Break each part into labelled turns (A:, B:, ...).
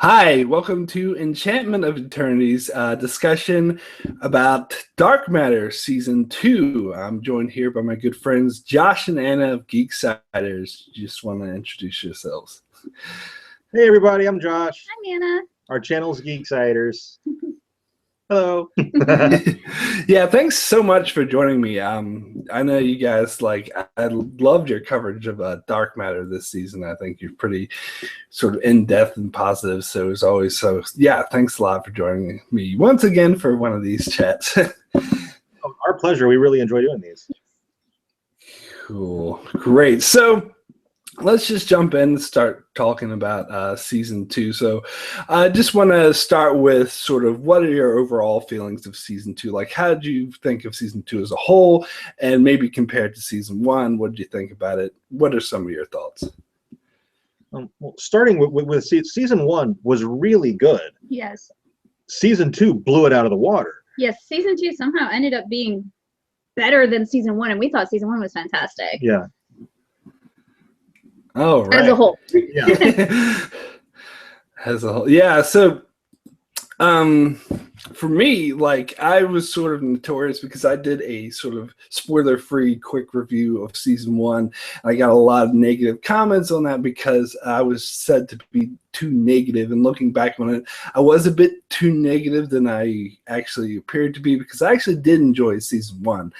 A: Hi, welcome to Enchantment of Eternity's discussion about Dark Matter Season 2. I'm joined here by my good friends Josh and Anna of Geeksiders. You just want to introduce yourselves.
B: Hey everybody, I'm Josh.
C: I'm Anna.
B: Our channel's Geeksiders. Hello.
A: Yeah, thanks so much for joining me. I know you guys I loved your coverage of Dark Matter this season. I think you're pretty sort of in-depth and positive, so as always. So yeah, thanks a lot for joining me once again for one of these chats.
B: Our pleasure. We really enjoy doing these.
A: Cool, great. So let's just jump in and start talking about season 2. So I just want to start with sort of what are your overall feelings of season 2? Like, how did you think of season 2 as a whole? And maybe compared to season 1, what did you think about it? What are some of your thoughts?
B: Well, starting with season 1 was really good.
C: Yes.
B: Season 2 blew it out of the water.
C: Yes, season 2 somehow ended up being better than season 1, and we thought season 1 was fantastic.
B: Yeah.
A: Oh, right.
C: As a whole.
B: Yeah.
A: As a whole. Yeah, so for me, like, I was sort of notorious because I did a sort of spoiler-free quick review of season 1. I got a lot of negative comments on that because I was said to be too negative, and looking back on it, I was a bit too negative than I actually appeared to be, because I actually did enjoy season 1.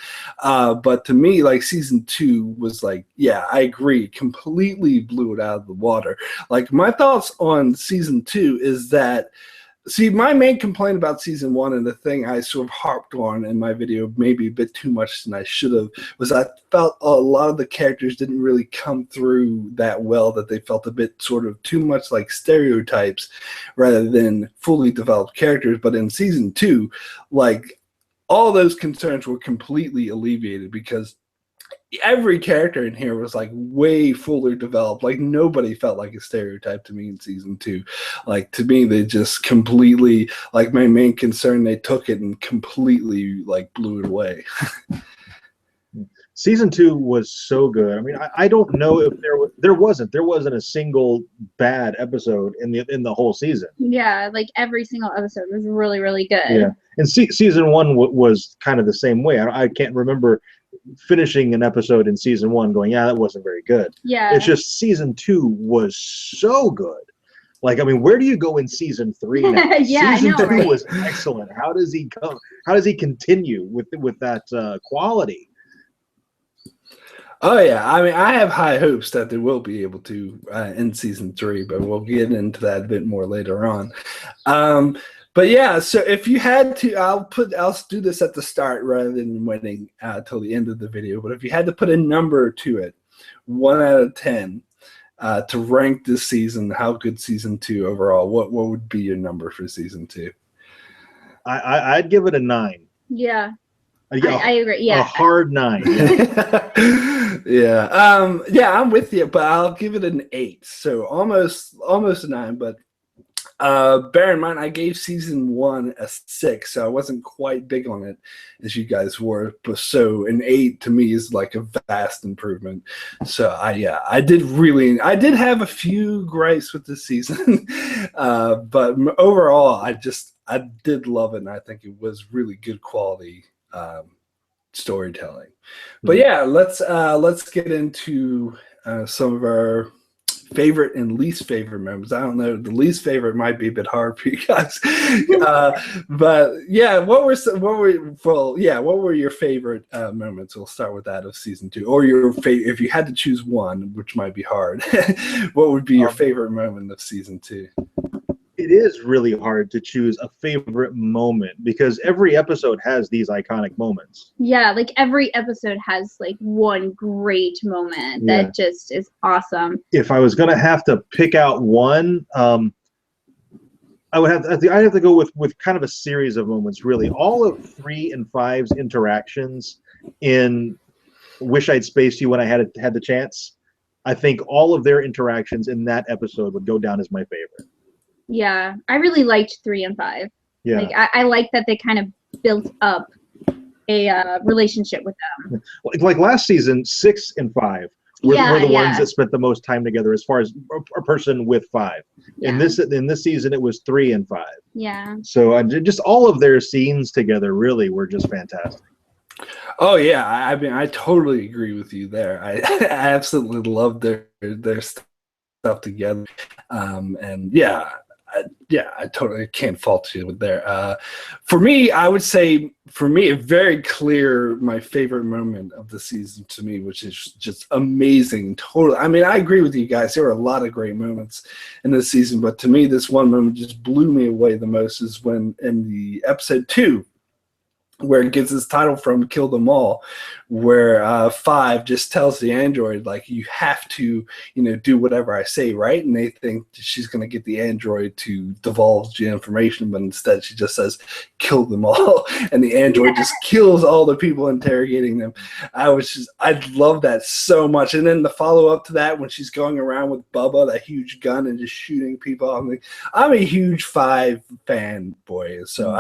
A: But to me, like, season 2 was like, yeah, I agree, completely blew it out of the water. Like, my thoughts on season 2 is that, see, my main complaint about season 1, and the thing I sort of harped on in my video maybe a bit too much than I should have, was I felt a lot of the characters didn't really come through that well, that they felt a bit sort of too much like stereotypes rather than fully developed characters. But in season 2, like, all those concerns were completely alleviated because every character in here was like way fuller developed. Like, nobody felt like a stereotype to me in season 2. Like, to me, they just completely, like, my main concern, they took it and completely like blew it away.
B: Season 2 was so good. I mean, I don't know if there wasn't a single bad episode in the whole season.
C: Yeah, like every single episode was really, really good.
B: Yeah, and season 1 was kind of the same way. I can't remember finishing an episode in season 1 going, yeah, that wasn't very good.
C: Yeah.
B: It's just season 2 was so good. Like, I mean, where do you go in season 3 now?
C: Yeah,
B: season
C: I know,
B: 2
C: right?
B: was excellent. How does he come? How does he continue with that quality?
A: Oh yeah, I mean, I have high hopes that they will be able to in season 3, but we'll get into that a bit more later on. But yeah, so if you had to, I'll do this at the start rather than waiting till the end of the video. But if you had to put a number to it, 1 out of 10, to rank this season, how good season 2 overall, what would be your number for season 2?
B: I'd give it a 9.
C: Yeah. I agree. Yeah.
B: A hard 9.
A: Yeah. Yeah, I'm with you, but I'll give it an 8. So almost a 9, but bear in mind, I gave season 1 a 6, so I wasn't quite big on it as you guys were. But so an 8 to me is like a vast improvement. So I did have a few gripes with this season, but overall, I did love it, and I think it was really good quality storytelling. But yeah, let's get into some of our favorite and least favorite moments. I don't know, the least favorite might be a bit hard for you guys. But yeah, what were your favorite moments? We'll start with that of season 2, or if you had to choose one, which might be hard. What would be your favorite moment of season 2?
B: It is really hard to choose a favorite moment because every episode has these iconic moments.
C: Yeah, like every episode has like one great moment that just is awesome.
B: If I was gonna have to pick out one, I'd have to go with kind of a series of moments. Really, all of 3 and 5's interactions in "Wish I'd Spaced You When I Had the Chance." I think all of their interactions in that episode would go down as my favorite.
C: Yeah, I really liked 3 and 5.
B: Yeah,
C: like I like that they kind of built up a relationship with them.
B: like last season, 6 and 5 were the ones that spent the most time together as far as a person with 5.
C: Yeah.
B: In this season, it was 3 and 5.
C: Yeah.
B: So just all of their scenes together really were just fantastic.
A: Oh yeah, I mean, I totally agree with you there. I absolutely love their stuff together, and I totally can't fault you with there. For me, I would say a very clear my favorite moment of the season to me, which is just amazing. Totally, I mean, I agree with you guys. There were a lot of great moments in this season, but to me, this one moment just blew me away the most. Is when in the episode 2, where it gets its title from, Kill Them All, where 5 just tells the android, like, you have to, do whatever I say, right? And they think she's going to get the android to divulge the information, but instead she just says, kill them all. And the android just kills all the people interrogating them. I love that so much. And then the follow-up to that, when she's going around with Bubba, that huge gun, and just shooting people. I'm a huge 5 fan, boy. So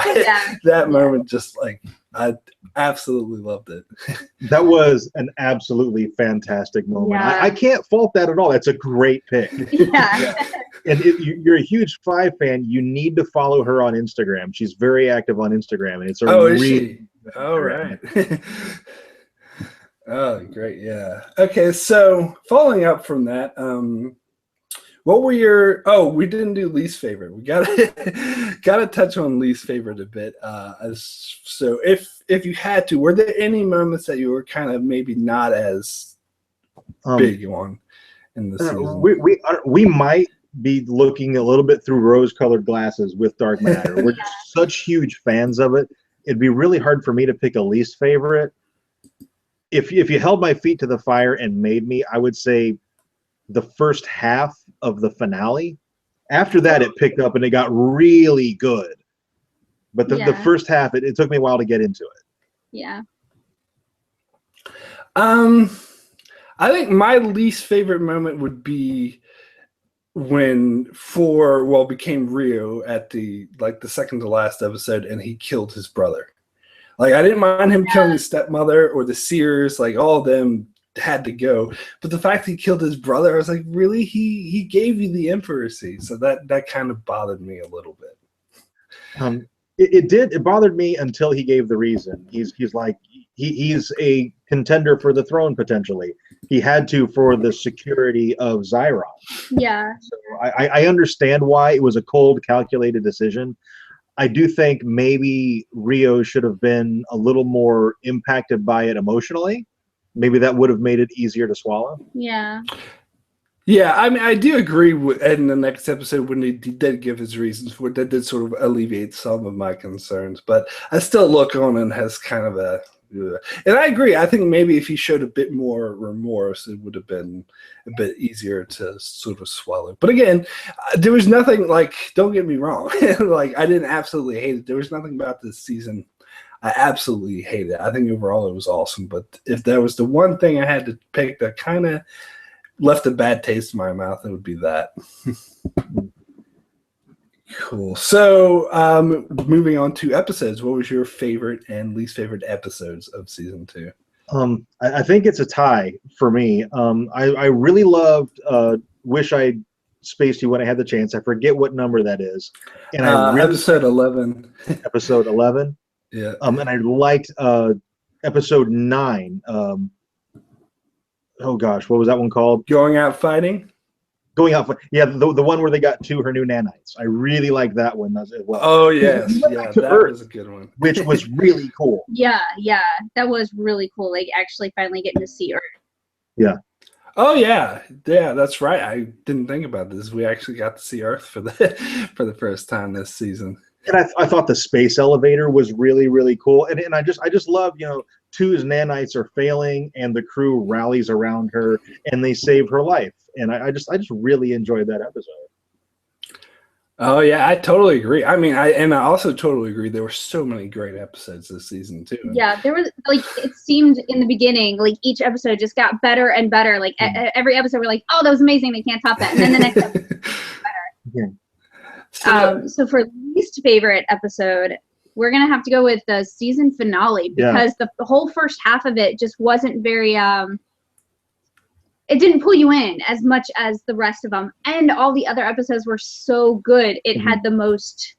A: that moment just, like, I absolutely loved it.
B: That was an absolutely fantastic moment.
C: Yeah.
B: I can't fault that at all. That's a great pick.
C: Yeah.
B: And if you're a huge 5 fan, you need to follow her on Instagram. She's very active on Instagram, and it's a
A: is she? Oh, right. Oh, great. Yeah. Okay, so following up from that, what were your? Oh, we didn't do least favorite. We gotta touch on least favorite a bit. So if you had to, were there any moments that you were kind of maybe not as big on in the season?
B: We might be looking a little bit through rose-colored glasses with Dark Matter. We're such huge fans of it. It'd be really hard for me to pick a least favorite. If you held my feet to the fire and made me, I would say the first half of the finale. After that, it picked up and it got really good. But the first half, it took me a while to get into it.
C: Yeah.
A: I think my least favorite moment would be when 4 became Rio at the second to last episode, and he killed his brother. Like, I didn't mind him killing his stepmother or the Seers, like, all of them had to go, but the fact that he killed his brother, I was like, really? He gave you the Emperocy, so that kind of bothered me a little bit.
B: It bothered me until he gave the reason. He's like, he's a contender for the throne potentially. He had to for the security of Zyron.
C: Yeah.
B: So I understand why it was a cold, calculated decision. I do think maybe Rio should have been a little more impacted by it emotionally. Maybe that would have made it easier to swallow.
C: Yeah.
A: Yeah, I mean, I do agree with Ed in the next episode when he did give his reasons for it. That did sort of alleviate some of my concerns, but I still look on and has kind of a. And I agree. I think maybe if he showed a bit more remorse, it would have been a bit easier to sort of swallow. But again, there was nothing, like, don't get me wrong. Like, I didn't absolutely hate it. There was nothing about this season I absolutely hated it. I think overall it was awesome. But if there was the one thing I had to pick that kind of left a bad taste in my mouth, it would be that. Cool. So moving on to episodes, what was your favorite and least favorite episodes of season 2?
B: I think it's a tie for me. I really loved Wish I Spaced You When I Had the Chance. I forget what number that is. And
A: episode 11.
B: Episode 11?
A: Yeah.
B: And I liked episode 9. Oh gosh, what was that one called?
A: Going Out Fighting?
B: Going Out, yeah, the one where they got 2 her new nanites. I really liked that one as well.
A: Oh yes, yeah, that was a good one.
B: Which was really cool.
C: Yeah, that was really cool. Like, actually finally getting to see her.
B: Yeah.
A: Oh yeah, that's right. I didn't think about this. We actually got to see Earth for the first time this season.
B: And I thought the space elevator was really, really cool. And I just love, 2's nanites are failing and the crew rallies around her and they save her life. And I just really enjoyed that episode.
A: Oh yeah, I totally agree. I mean, I also totally agree. There were so many great episodes this season too.
C: Yeah, there was, like, it seemed in the beginning, like, each episode just got better and better. Like, every episode we're like, oh, that was amazing. They can't top that. And then the next episode better.
B: Yeah.
C: So for least favorite episode, we're gonna have to go with the season finale because the whole first half of it just wasn't very it didn't pull you in as much as the rest of them. And all the other episodes were so good. It had the most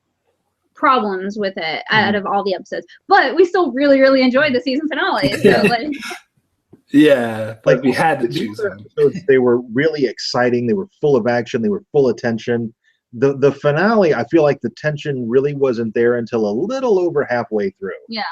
C: problems with it out of all the episodes. But we still really, really enjoyed the season finale. So like,
A: yeah, like we had to choose them.
B: Episodes, they were really exciting. They were full of action. They were full of tension. The finale, I feel like the tension really wasn't there until a little over halfway through.
C: Yeah.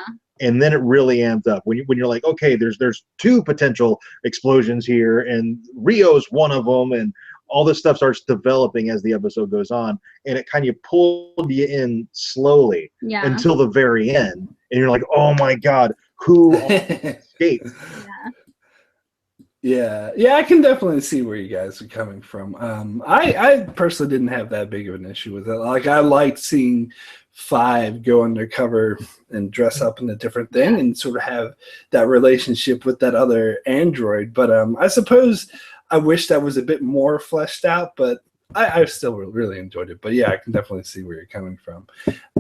B: And then it really amped up when you're like, okay, there's two potential explosions here, and Rio's one of them, and all this stuff starts developing as the episode goes on, and it kind of pulled you in slowly until the very end, and you're like, oh my god, who escaped?
A: Yeah, I can definitely see where you guys are coming from. I personally didn't have that big of an issue with it. Like, I liked seeing 5 go undercover and dress up in a different thing and sort of have that relationship with that other android. But I suppose I wish that was a bit more fleshed out, but I still really enjoyed it. But yeah, I can definitely see where you're coming from.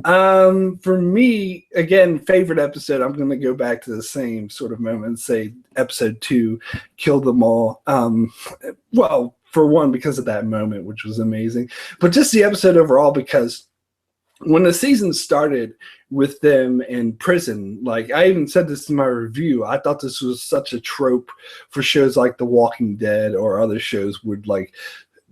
A: For me, again, favorite episode, I'm going to go back to the same sort of moment and say episode 2, Kill Them All. Well, for one, because of that moment, which was amazing, but just the episode overall, because when the season started with them in prison, like I even said this in my review, I thought this was such a trope for shows like The Walking Dead or other shows would like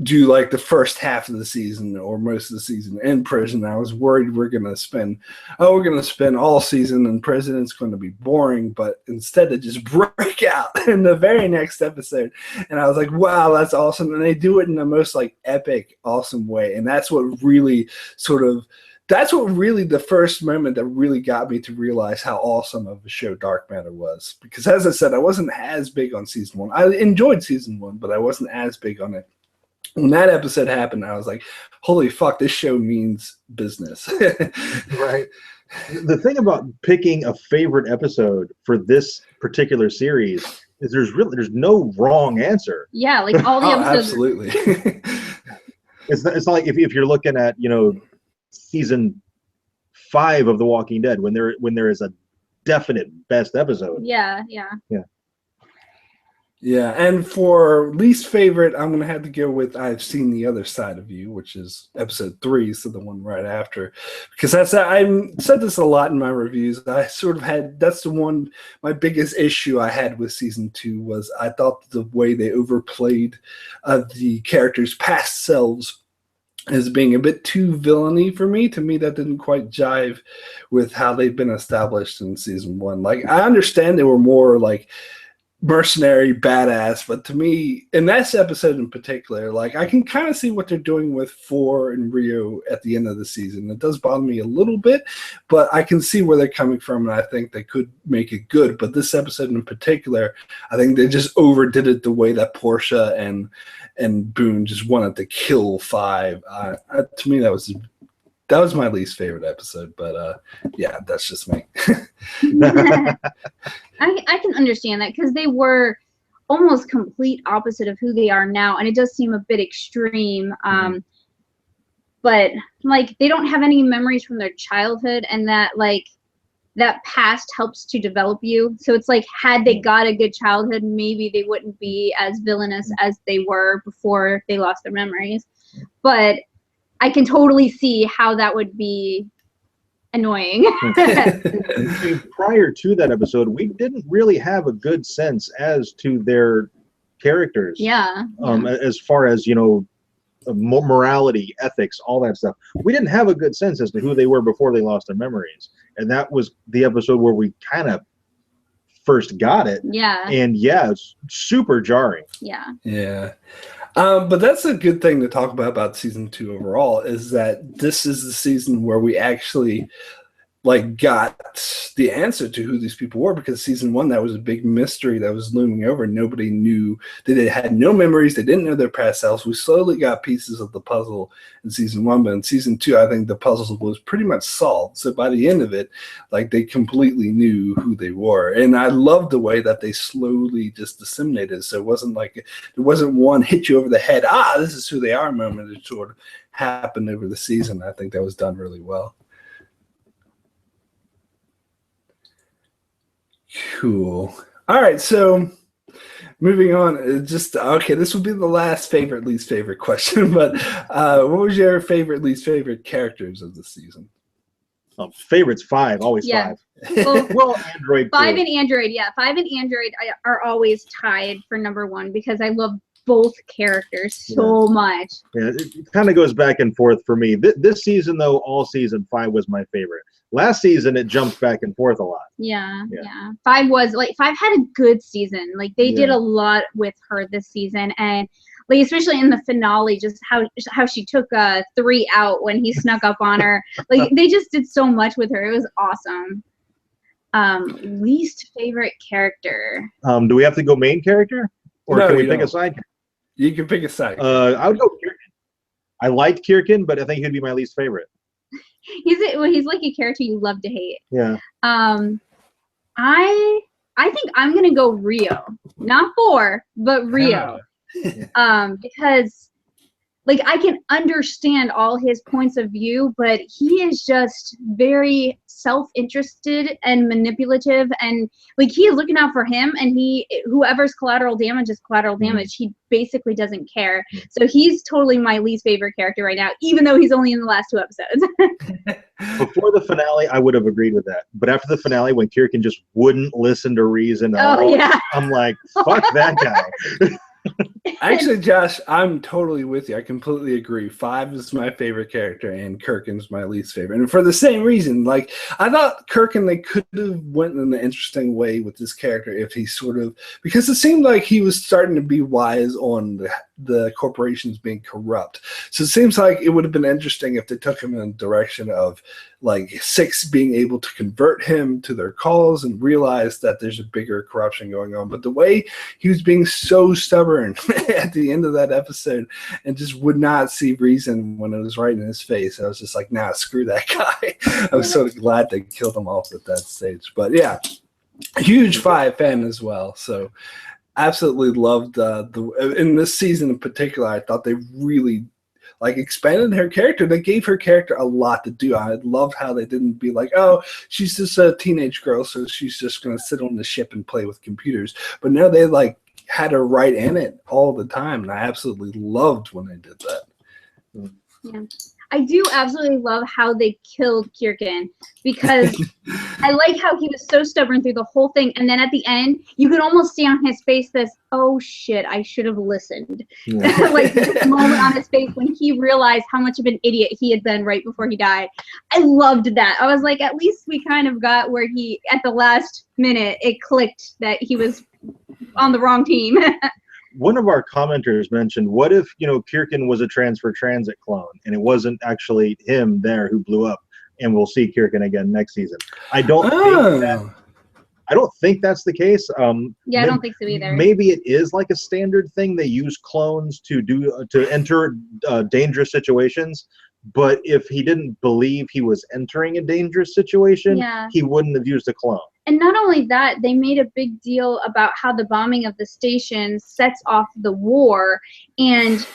A: do like the first half of the season or most of the season in prison. I was worried we're going to spend all season in prison. It's going to be boring, but instead they just break out in the very next episode. And I was like, wow, that's awesome. And they do it in the most like epic, awesome way. And that's what really the first moment that really got me to realize how awesome of a show Dark Matter was. Because as I said, I wasn't as big on season 1. I enjoyed season 1, but I wasn't as big on it. When that episode happened, I was like, holy fuck, this show means business.
B: Right. The thing about picking a favorite episode for this particular series is there's no wrong answer.
C: Yeah, like all the episodes.
A: Absolutely.
B: It's not like if you're looking at, season 5 of The Walking Dead when there is a definite best episode.
C: Yeah.
A: Yeah, and for least favorite, I'm gonna have to go with I've Seen the Other Side of You, which is episode 3, so the one right after. Because I said this a lot in my reviews. I sort of had that's the one my biggest issue I had with season 2 was I thought the way they overplayed the characters' past selves as being a bit too villainy for me. To me, that didn't quite jive with how they've been established in season 1. Like, I understand they were more like mercenary badass, but to me, in this episode in particular, like I can kind of see what they're doing with 4 and Rio at the end of the season. It does bother me a little bit, but I can see where they're coming from, and I think they could make it good. But this episode in particular, I think they just overdid it the way that Portia and Boone just wanted to kill 5. To me, that was my least favorite episode, but yeah, that's just me.
C: I can understand that because they were almost complete opposite of who they are now, and it does seem a bit extreme. But like they don't have any memories from their childhood, and that past helps to develop you. So it's like had they got a good childhood, maybe they wouldn't be as villainous as they were before they lost their memories. But I can totally see how that would be annoying.
B: Prior to that episode, we didn't really have a good sense as to their characters.
C: Yeah.
B: As far as, morality, ethics, all that stuff. We didn't have a good sense as to who they were before they lost their memories. And that was the episode where we kind of first got it.
C: Yeah.
B: And yeah, it's super jarring.
C: Yeah.
A: Yeah. But that's a good thing to talk about season 2 overall, is that this is the season where we actually got the answer to who these people were, because season 1, that was a big mystery that was looming over. Nobody knew that they had no memories. They didn't know their past selves. We slowly got pieces of the puzzle in season 1, but in season 2, I think the puzzle was pretty much solved. So by the end of it, they completely knew who they were. And I loved the way that they slowly just disseminated. So it wasn't there wasn't one hit you over the head, this is who they are moment. It sort of happened over the season. I think that was done really well. Cool. All right, so moving on, just okay. This will be the last favorite, least favorite question. But what was your favorite, least favorite characters of the season?
B: Favorites 5, always 5.
C: Well,
B: Android
C: 5
B: too.
C: and Android, 5 and Android are always tied for number 1 because I love both characters so much.
B: Yeah, it kind of goes back and forth for me. This season, though, all season 5 was my favorite. Last season, it jumped back and forth a lot.
C: Yeah. 5 was like 5 had a good season. Like they did a lot with her this season, and like especially in the finale, just how she took 3 out when he snuck up on her. Like they just did so much with her. It was awesome. Least favorite character.
B: Do we have to go main character, or can we pick a side character?
A: You can pick a side.
B: I would go Kirkin. I liked Kirkin, but I think he'd be my least favorite.
C: He's like a character you love to hate.
B: Yeah.
C: I think I'm gonna go Rio, not 4, but Rio. Because like I can understand all his points of view, but he is just very self-interested and manipulative, and like he is looking out for him, and whoever's collateral damage is collateral damage. He basically doesn't care. So he's totally my least favorite character right now, even though he's only in the last 2 episodes.
B: Before the finale, I would have agreed with that. But after the finale, when Kirkin just wouldn't listen to reason at all, I'm like, fuck that guy.
A: Actually, Josh, I'm totally with you. I completely agree. 5 is my favorite character, and Kirkin's my least favorite. And for the same reason, like I thought Kirkin, they could have went in an interesting way with this character if he sort of, because it seemed like he was starting to be wise on the corporations being corrupt. So it seems like it would have been interesting if they took him in the direction of like 6 being able to convert him to their cause and realize that there's a bigger corruption going on. But the way he was being so stubborn at the end of that episode and just would not see reason when it was right in his face, I was just like, nah, screw that guy. I was sort of glad they killed him off at that stage. But yeah, huge 5 fan as well. So absolutely loved in this season in particular. I thought they really like expanded her character. They gave her character a lot to do. I loved how they didn't be like, oh, she's just a teenage girl, so she's just going to sit on the ship and play with computers. But no, they like had her right in it all the time, and I absolutely loved when they did that.
C: Yeah. I do absolutely love how they killed Kirkin, because I like how he was so stubborn through the whole thing, and then at the end, you could almost see on his face this, oh shit, I should have listened. Like this moment on his face when he realized how much of an idiot he had been right before he died. I loved that. I was like, at least we kind of got where he, at the last minute, it clicked that he was on the wrong team.
B: One of our commenters mentioned, what if, Kirkin was a Transfer Transit clone and it wasn't actually him there who blew up, and we'll see Kirkin again next season. I don't think that's the case.
C: Yeah, I don't think so either.
B: Maybe it is like a standard thing. They use clones to enter dangerous situations. But if he didn't believe he was entering a dangerous situation, he wouldn't have used a clone.
C: And not only that, they made a big deal about how the bombing of the station sets off the war. And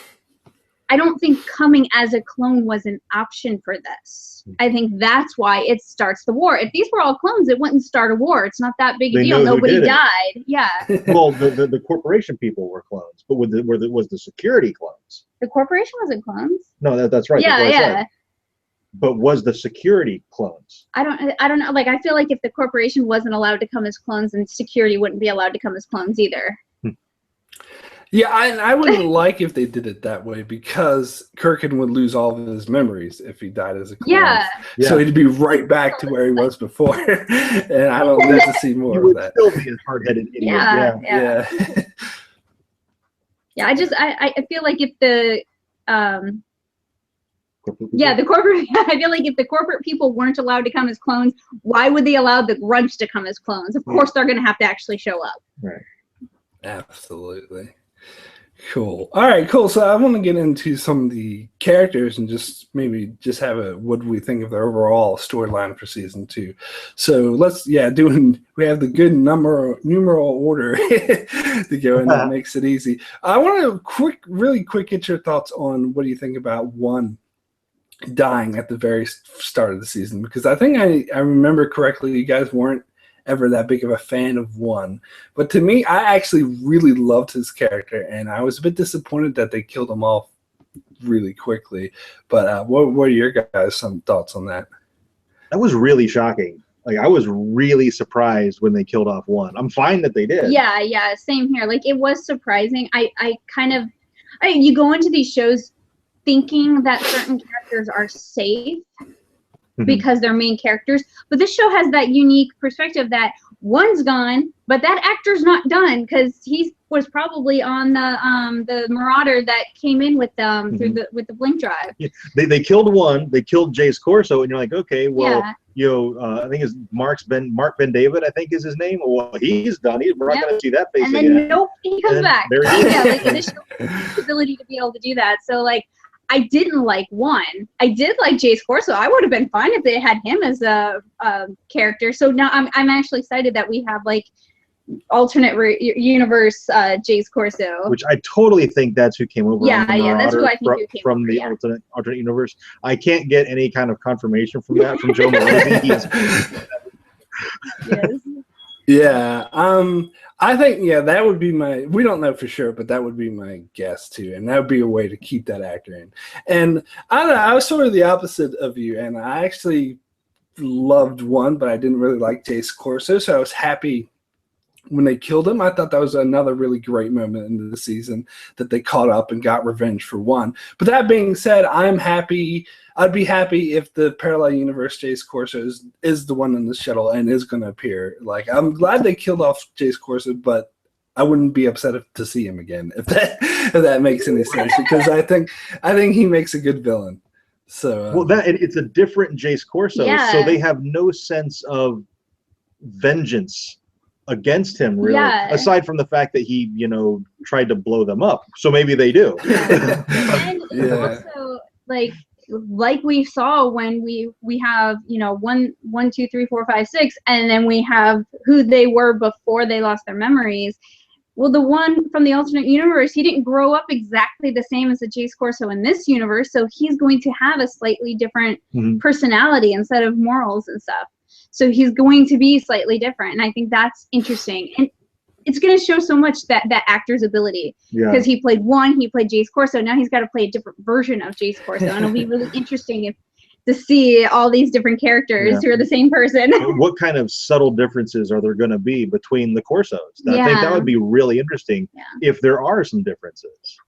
C: I don't think coming as a clone was an option for this. I think that's why it starts the war. If these were all clones, it wouldn't start a war. It's not that big a deal. Nobody died. Yeah.
B: Well, the corporation people were clones, but was the security clones?
C: The corporation wasn't clones.
B: No, that's right.
C: Yeah.
B: But was the security clones?
C: I don't know. Like, I feel like if the corporation wasn't allowed to come as clones, then security wouldn't be allowed to come as clones either.
A: Yeah, I wouldn't like if they did it that way, because Kirkin would lose all of his memories if he died as a clone.
C: Yeah.
A: So he'd be right back to where he was before. And I don't need to see more of that.
B: He would still be a hard-headed idiot.
C: Yeah. Yeah, I feel like if the corporate I feel like if the corporate people weren't allowed to come as clones, why would they allow the grunts to come as clones? Of course they're going to have to actually show up.
B: Right.
A: Absolutely. Cool. All right, cool. So I want to get into some of the characters and just have what do we think of their overall storyline for season 2. So let's, we have the good numeral order to go, and that makes it easy. I want to really quick get your thoughts on what do you think about 1 dying at the very start of the season, because I think I remember correctly, you guys weren't ever that big of a fan of 1. But to me, I actually really loved his character, and I was a bit disappointed that they killed him off really quickly. But what are your guys' some thoughts on that?
B: That was really shocking. Like, I was really surprised when they killed off 1. I'm fine that they did.
C: Yeah, same here. Like, it was surprising. You go into these shows thinking that certain characters are safe because they're main characters, but this show has that unique perspective that 1's gone, but that actor's not done because he was probably on the Marauder that came in with them through the blink drive.
B: Yeah. They killed 1. They killed Jace Corso, and you're like, okay, well, I think it's Mark Ben David, I think is his name. Well, he's done. We're not going to see that face
C: again.
B: And
C: then nope, he comes back.
B: There he is.
C: Yeah, like this show has the ability to be able to do that. So like, I didn't like 1. I did like Jace Corso. I would have been fine if they had him as a character. So now I'm actually excited that we have like alternate universe Jace Corso.
B: Which I totally think that's who came over.
C: Yeah, that's who I think who came
B: from
C: over,
B: the alternate universe. I can't get any kind of confirmation from that from Joe Malosi.
C: Yes.
A: Yeah. I think, that would be we don't know for sure, but that would be my guess too. And that would be a way to keep that actor in. And I don't know, I was sort of the opposite of you. And I actually loved 1, but I didn't really like Jace Corso. So I was happy when they killed him. I thought that was another really great moment in the season that they caught up and got revenge for 1. But that being said, I'm happy. I'd be happy if the parallel universe Jace Corso is the one in the shuttle and is going to appear. Like, I'm glad they killed off Jace Corso, but I wouldn't be upset to see him again if that makes any sense, because I think he makes a good villain. So
B: it's a different Jace Corso, so they have no sense of vengeance against him, really, aside from the fact that he tried to blow them up. So maybe they do.
C: And also like we saw when we have 1, 2, 3, 4, 5, 6, and then we have who they were before they lost their memories. Well, the one from the alternate universe, he didn't grow up exactly the same as the Jace Corso in this universe, so he's going to have a slightly different personality instead of morals and stuff. So he's going to be slightly different, and I think that's interesting. And it's going to show so much that actor's ability, because he played 1, he played Jace Corso, now he's got to play a different version of Jace Corso, and it'll be really interesting to see all these different characters who are the same person.
B: What kind of subtle differences are there going to be between the Corsos? I think that would be really interesting if there are some differences.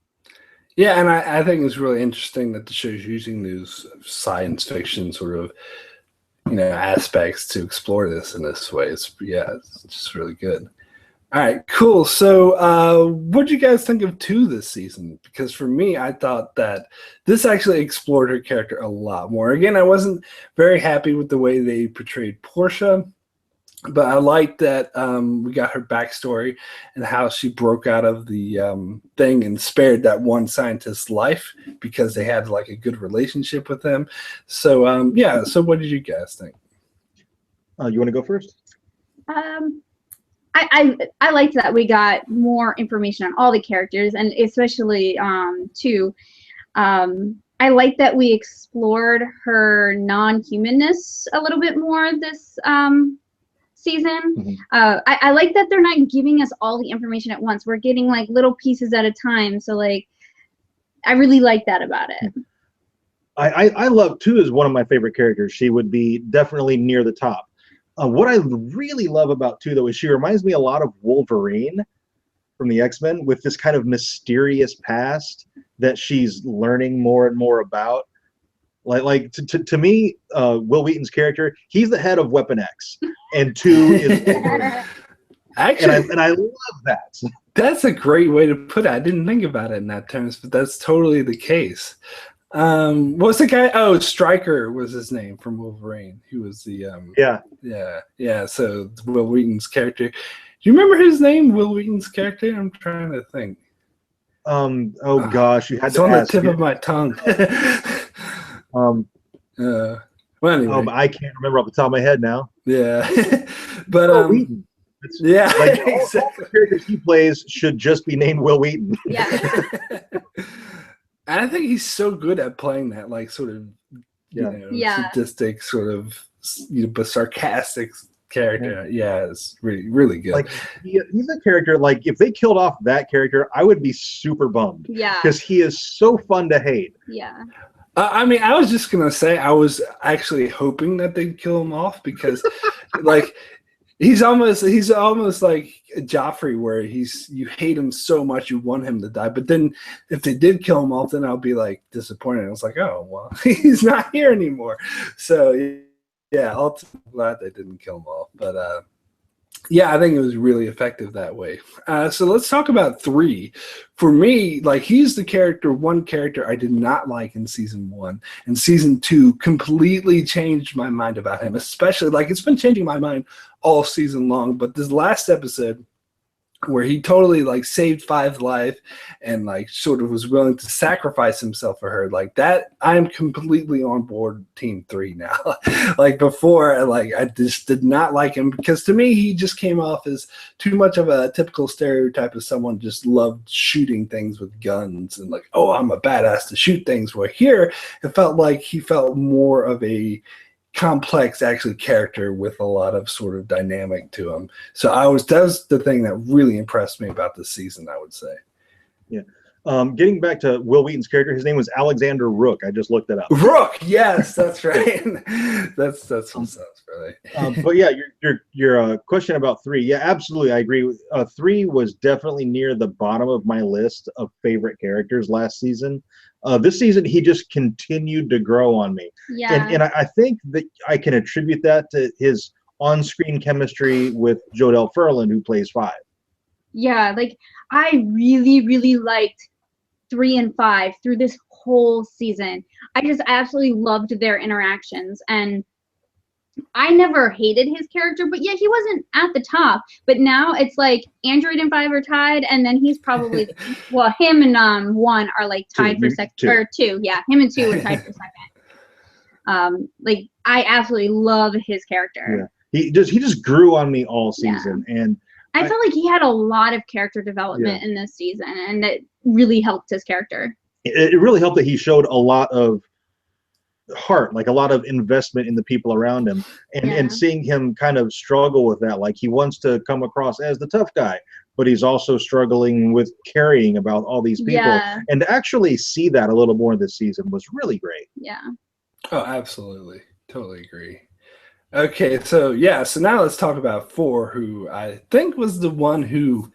A: Yeah, and I think it's really interesting that the show's using those science fiction sort of aspects to explore this in this way. It's just really good. All right, cool. So what did you guys think of 2 this season? Because for me, I thought that this actually explored her character a lot more. Again, I wasn't very happy with the way they portrayed Portia, but I liked that we got her backstory and how she broke out of the thing and spared that one scientist's life because they had like a good relationship with him. So so what did you guys think?
B: You want to go first?
C: I liked that we got more information on all the characters, and especially too. I like that we explored her non-humanness a little bit more this season. I like that they're not giving us all the information at once. We're getting like little pieces at a time. So like, I really like that about it.
B: I love 2 is one of my favorite characters. She would be definitely near the top. What I really love about 2, though, is she reminds me a lot of Wolverine from the X-Men, with this kind of mysterious past that she's learning more and more about. Like to me, Will Wheaton's character, he's the head of Weapon X, and 2 is Wolverine.
A: Actually,
B: and I love that.
A: That's a great way to put it. I didn't think about it in that terms, but that's totally the case. What's the guy? Oh, Stryker was his name from Wolverine. He was the yeah. So Will Wheaton's character. Do you remember his name? Will Wheaton's character? I'm trying to think.
B: Gosh, you had
A: it's
B: to
A: on
B: ask.
A: The tip of my tongue. Well, anyway,
B: I can't remember off the top of my head now.
A: Yeah, but
B: Will Wheaton.
A: Yeah,
B: like all the characters he plays should just be named Will Wheaton.
C: Yeah.
A: I think he's so good at playing that, like, sort of, sadistic, sort of, but sarcastic character. Yeah, it's really, really good.
B: Like he's a character. Like if they killed off that character, I would be super bummed.
C: Yeah.
B: Because he is so fun to hate.
C: Yeah.
A: I mean, I was just gonna say I was actually hoping that they'd kill him off because, like, he's almost like Joffrey, where you hate him so much you want him to die, but then if they did kill him off, then I'll be like disappointed. I was like, oh well, he's not here anymore. So yeah, ultimately glad they didn't kill him off, but yeah, I think it was really effective that way. So let's talk about 3. For me, like he's the one character I did not like in season 1, and season 2 completely changed my mind about him. Especially like it's been changing my mind all season long, but this last episode where he totally like saved Five's life and like sort of was willing to sacrifice himself for her, like that, I'm completely on board team 3 now. Like before, like I just did not like him because to me he just came off as too much of a typical stereotype of someone just loved shooting things with guns and like, oh, I'm a badass to shoot things. Where here it felt like he felt more of a complex actually character with a lot of sort of dynamic to him. So that was the thing that really impressed me about this season, I would say.
B: Yeah. Getting back to Will Wheaton's character, his name was Alexander Rook. I just looked it up.
A: Rook, yes, that's right. that's what sounds really.
B: But yeah, your question about 3, yeah, absolutely, I agree. 3 was definitely near the bottom of my list of favorite characters last season. This season, he just continued to grow on me.
C: Yeah.
B: And I think that I can attribute that to his on-screen chemistry with Jodelle Ferland, who plays 5.
C: Yeah, like I really, really liked 3 and 5 through this whole season. I just absolutely loved their interactions, and I never hated his character, but yeah, he wasn't at the top. But now it's like Android and 5 are tied, and then he's probably well, him and 1 are like tied for second, or 2. Yeah, him and 2 are tied for second. Like I absolutely love his character.
B: Yeah. He just grew on me all season, and
C: I felt like he had a lot of character development in this season, and it really helped his character.
B: It really helped that he showed a lot of heart, like a lot of investment in the people around him, and seeing him kind of struggle with that. Like he wants to come across as the tough guy, but he's also struggling with caring about all these people. Yeah. And to actually see that a little more this season was really great.
C: Yeah.
A: Oh, absolutely. Totally agree. Okay, so now let's talk about 4, who I think was the one who,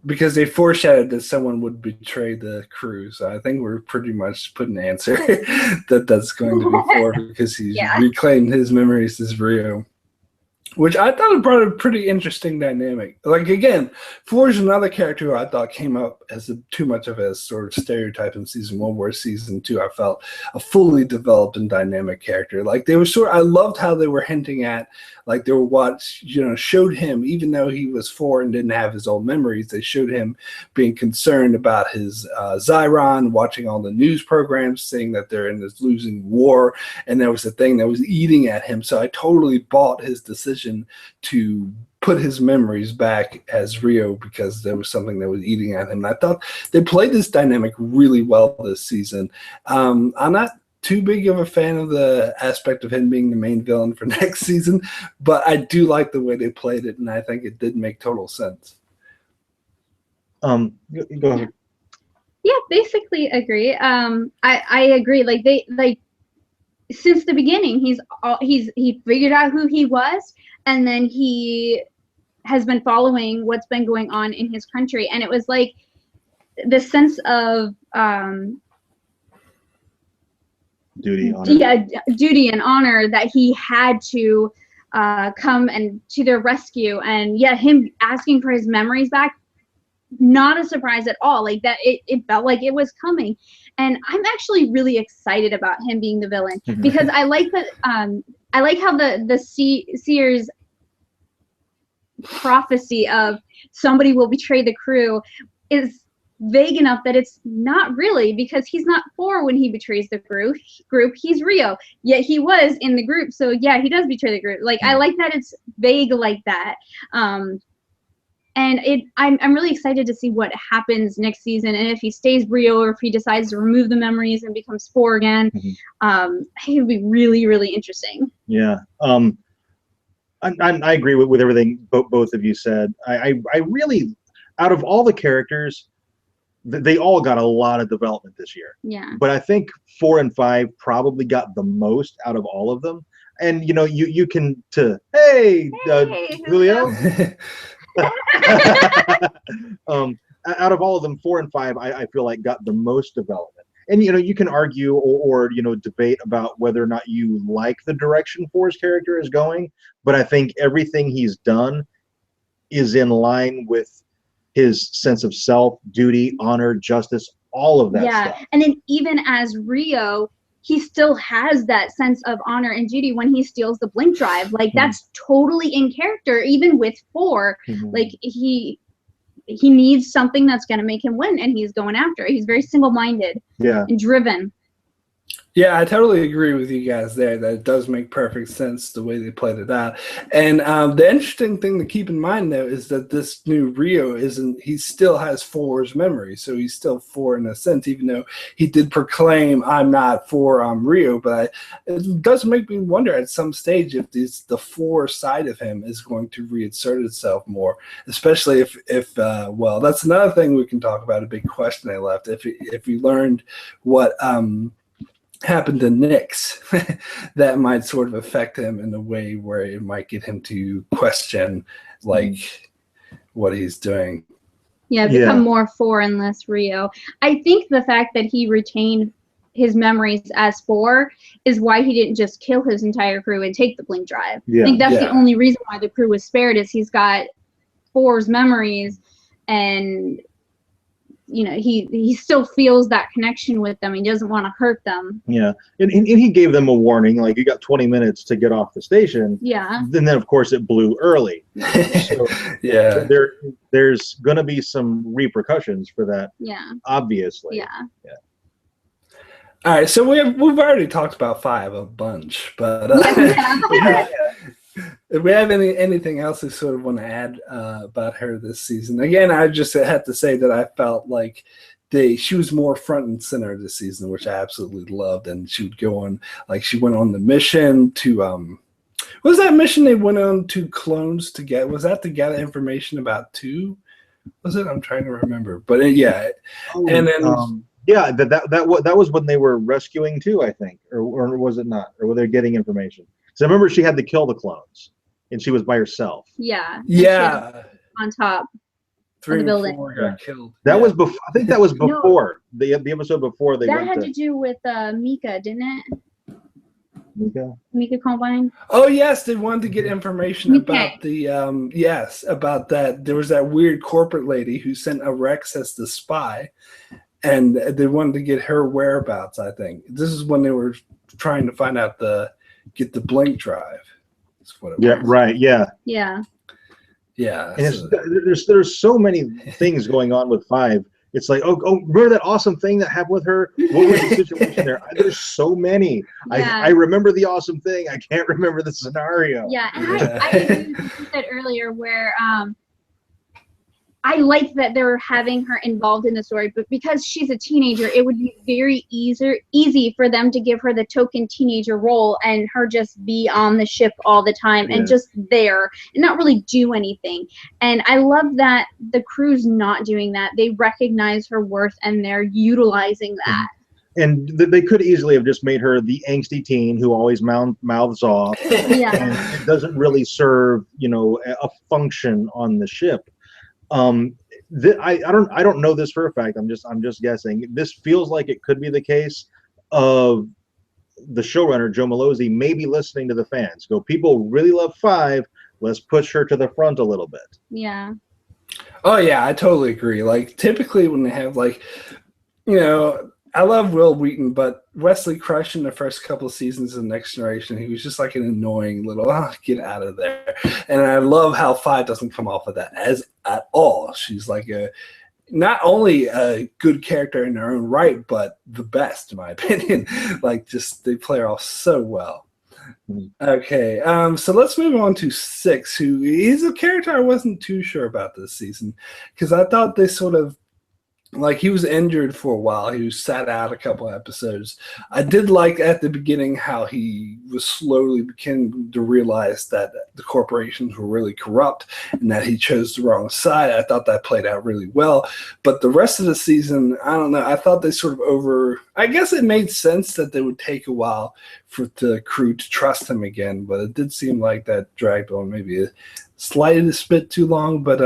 A: because they foreshadowed that someone would betray the crew, so I think we're pretty much put an answer that's going to be 4 because he's reclaimed his memories as Rio, which I thought brought a pretty interesting dynamic. Like again, 4 is another character who I thought came up as too much of a sort of stereotype in season 1, where season 2 I felt a fully developed and dynamic character. Like they were I loved how they were hinting at, like they were showed him, even though he was 4 and didn't have his old memories, they showed him being concerned about his Zyron, watching all the news programs, saying that they're in this losing war, and there was a thing that was eating at him. So I totally bought his decision to put his memories back as Rio because there was something that was eating at him. And I thought they played this dynamic really well this season. I'm not too big of a fan of the aspect of him being the main villain for next season, but I do like the way they played it, and I think it did make total sense.
B: Go ahead.
C: Yeah, basically agree. I agree. Like they since the beginning, he figured out who he was, and then he has been following what's been going on in his country, and it was like the sense of
B: duty
C: and honor that he had to come and to their rescue, and him asking for his memories back, not a surprise at all. Like that, it felt like it was coming, and I'm actually really excited about him being the villain because I like that. I like how the seer's prophecy of somebody will betray the crew is vague enough that it's not really, because he's not 4 when he betrays the group. He's Rio, yet he was in the group, so yeah, he does betray the group. Like I like that it's vague like that. And I'm really excited to see what happens next season, and if he stays Rio or if he decides to remove the memories and becomes 4 again. I think it would be really, really interesting.
B: Yeah. I agree with everything both of you said. I really, out of all the characters, they all got a lot of development this year.
C: Yeah.
B: But I think 4 and 5 probably got the most out of all of them. And you can hey Julio. Out of all of them, 4 and 5, I feel like got the most development. And you can argue or debate about whether or not you like the direction 4's character is going, but I think everything he's done is in line with his sense of self, duty, honor, justice, all of that stuff.
C: Yeah, and then even as Rio, he still has that sense of honor and duty when he steals the blink drive. Like that's totally in character, even with 4. Like he needs something that's going to make him win, and he's going after it. He's very single-minded and driven.
A: Yeah, I totally agree with you guys there that it does make perfect sense the way they played it out. And the interesting thing to keep in mind, though, is that this new Rio he still has 4's memory. So he's still 4 in a sense, even though he did proclaim, I'm not 4, I'm Rio. But it does make me wonder at some stage if the 4 side of him is going to reinsert itself more, especially if well, that's another thing we can talk about, a big question I left. If we learned what happened to Nyx, that might sort of affect him in a way where it might get him to question like what he's doing.
C: Yeah, become more 4 and less Rio. I think the fact that he retained his memories as 4 is why he didn't just kill his entire crew and take the blink drive. I think that's the only reason why the crew was spared, is he's got 4's memories, and he still feels that connection with them. He doesn't want to hurt them. Yeah,
B: and he gave them a warning, like, you got 20 minutes to get off the station.
C: Yeah.
B: And then, of course, it blew early. So,
A: yeah.
B: There's going to be some repercussions for that.
C: Yeah.
B: Obviously.
C: Yeah.
A: All right, so we've already talked about 5 a bunch, but if we have anything else you sort of want to add about her this season? Again, I just had to say that I felt like she was more front and center this season, which I absolutely loved. And she would go on, like, she went on the mission to what was that mission they went on to clones to get? Was that to get information about 2? Was it? I'm trying to remember, but and then.
B: That was when they were rescuing 2, I think, or was it not? Or were they getting information? So I remember she had to kill the clones, and she was by herself.
C: Yeah.
A: Yeah.
C: On top
A: 3
C: of the building.
A: And 4 got killed.
B: That was before. I think that was before the episode before they.
C: That had to do with Mika, didn't it? Mika Combine.
A: Oh yes, they wanted to get information about the about that. There was that weird corporate lady who sent a Rex as the spy, and they wanted to get her whereabouts. I think this is when they were trying to find out get the blink drive. That's what it was.
B: Right. Yeah.
C: Yeah.
A: Yeah.
B: And there's so many things going on with 5. It's like, oh, remember that awesome thing that happened with her? What was the situation there? There's so many.
C: Yeah.
B: I remember the awesome thing. I can't remember the scenario.
C: Yeah, and I agree with what you said earlier, where I like that they're having her involved in the story, but because she's a teenager, it would be very easy for them to give her the token teenager role and her just be on the ship all the time and just there and not really do anything. And I love that the crew's not doing that. They recognize her worth and they're utilizing that.
B: And they could easily have just made her the angsty teen who always mouths off.
C: Yeah.
B: And it doesn't really serve, a function on the ship. I don't know this for a fact. I'm just guessing. This feels like it could be the case of the showrunner Joe Malozzi maybe listening to the fans. People really love 5. Let's push her to the front a little bit.
C: Yeah.
A: Oh yeah, I totally agree. Like typically when they have I love Will Wheaton, but Wesley Crusher in the first couple of seasons of Next Generation, he was just like an annoying little, get out of there. And I love how 5 doesn't come off of that at all. She's like not only a good character in her own right, but the best, in my opinion. Like, just they play her off so well. Okay, so let's move on to 6, who is a character I wasn't too sure about this season, because I thought they sort of like he was injured for a while. He was sat out a couple episodes. I did like at the beginning how he was slowly beginning to realize that the corporations were really corrupt and that he chose the wrong side. I thought that played out really well. But the rest of the season, I don't know. I thought they sort of I guess it made sense that they would take a while for the crew to trust him again. But it did seem like that dragged on maybe a slightest bit too long. But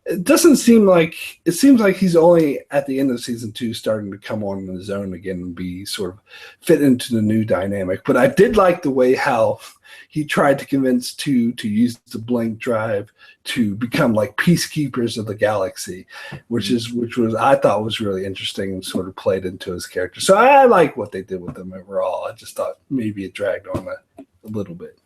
A: it doesn't seem like it seems like he's only at the end of season 2 starting to come on his own again and be sort of fit into the new dynamic. But I did like the way how he tried to convince two to use the blink drive to become like peacekeepers of the galaxy, which was I thought was really interesting and sort of played into his character. So I like what they did with him overall. I just thought maybe it dragged on a little bit.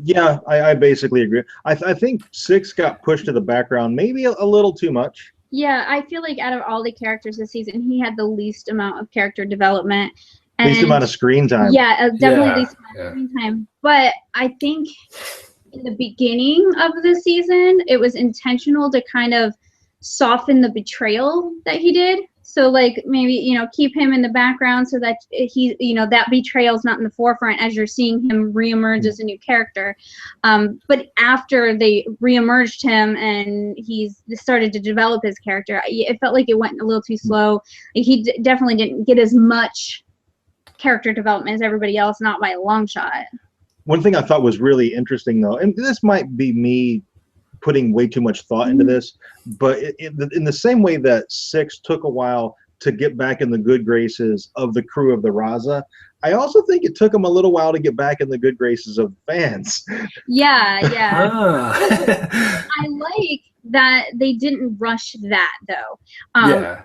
B: Yeah, I basically agree. I think 6 got pushed to the background maybe a little too much.
C: Yeah, I feel like out of all the characters this season, he had the least amount of character development. And
B: least amount of screen time.
C: Yeah, definitely least amount of screen time. But I think in the beginning of the season, it was intentional to kind of soften the betrayal that he did. So like maybe, keep him in the background so that he, that betrayal's not in the forefront as you're seeing him reemerge as a new character. But after they reemerged him and he's started to develop his character, it felt like it went a little too slow. He definitely didn't get as much character development as everybody else, not by a long shot.
B: One thing I thought was really interesting though, and this might be me putting way too much thought into this, but in the same way that 6 took a while to get back in the good graces of the crew of the Raza, I also think it took them a little while to get back in the good graces of the fans.
C: Yeah. I like that they didn't rush that though.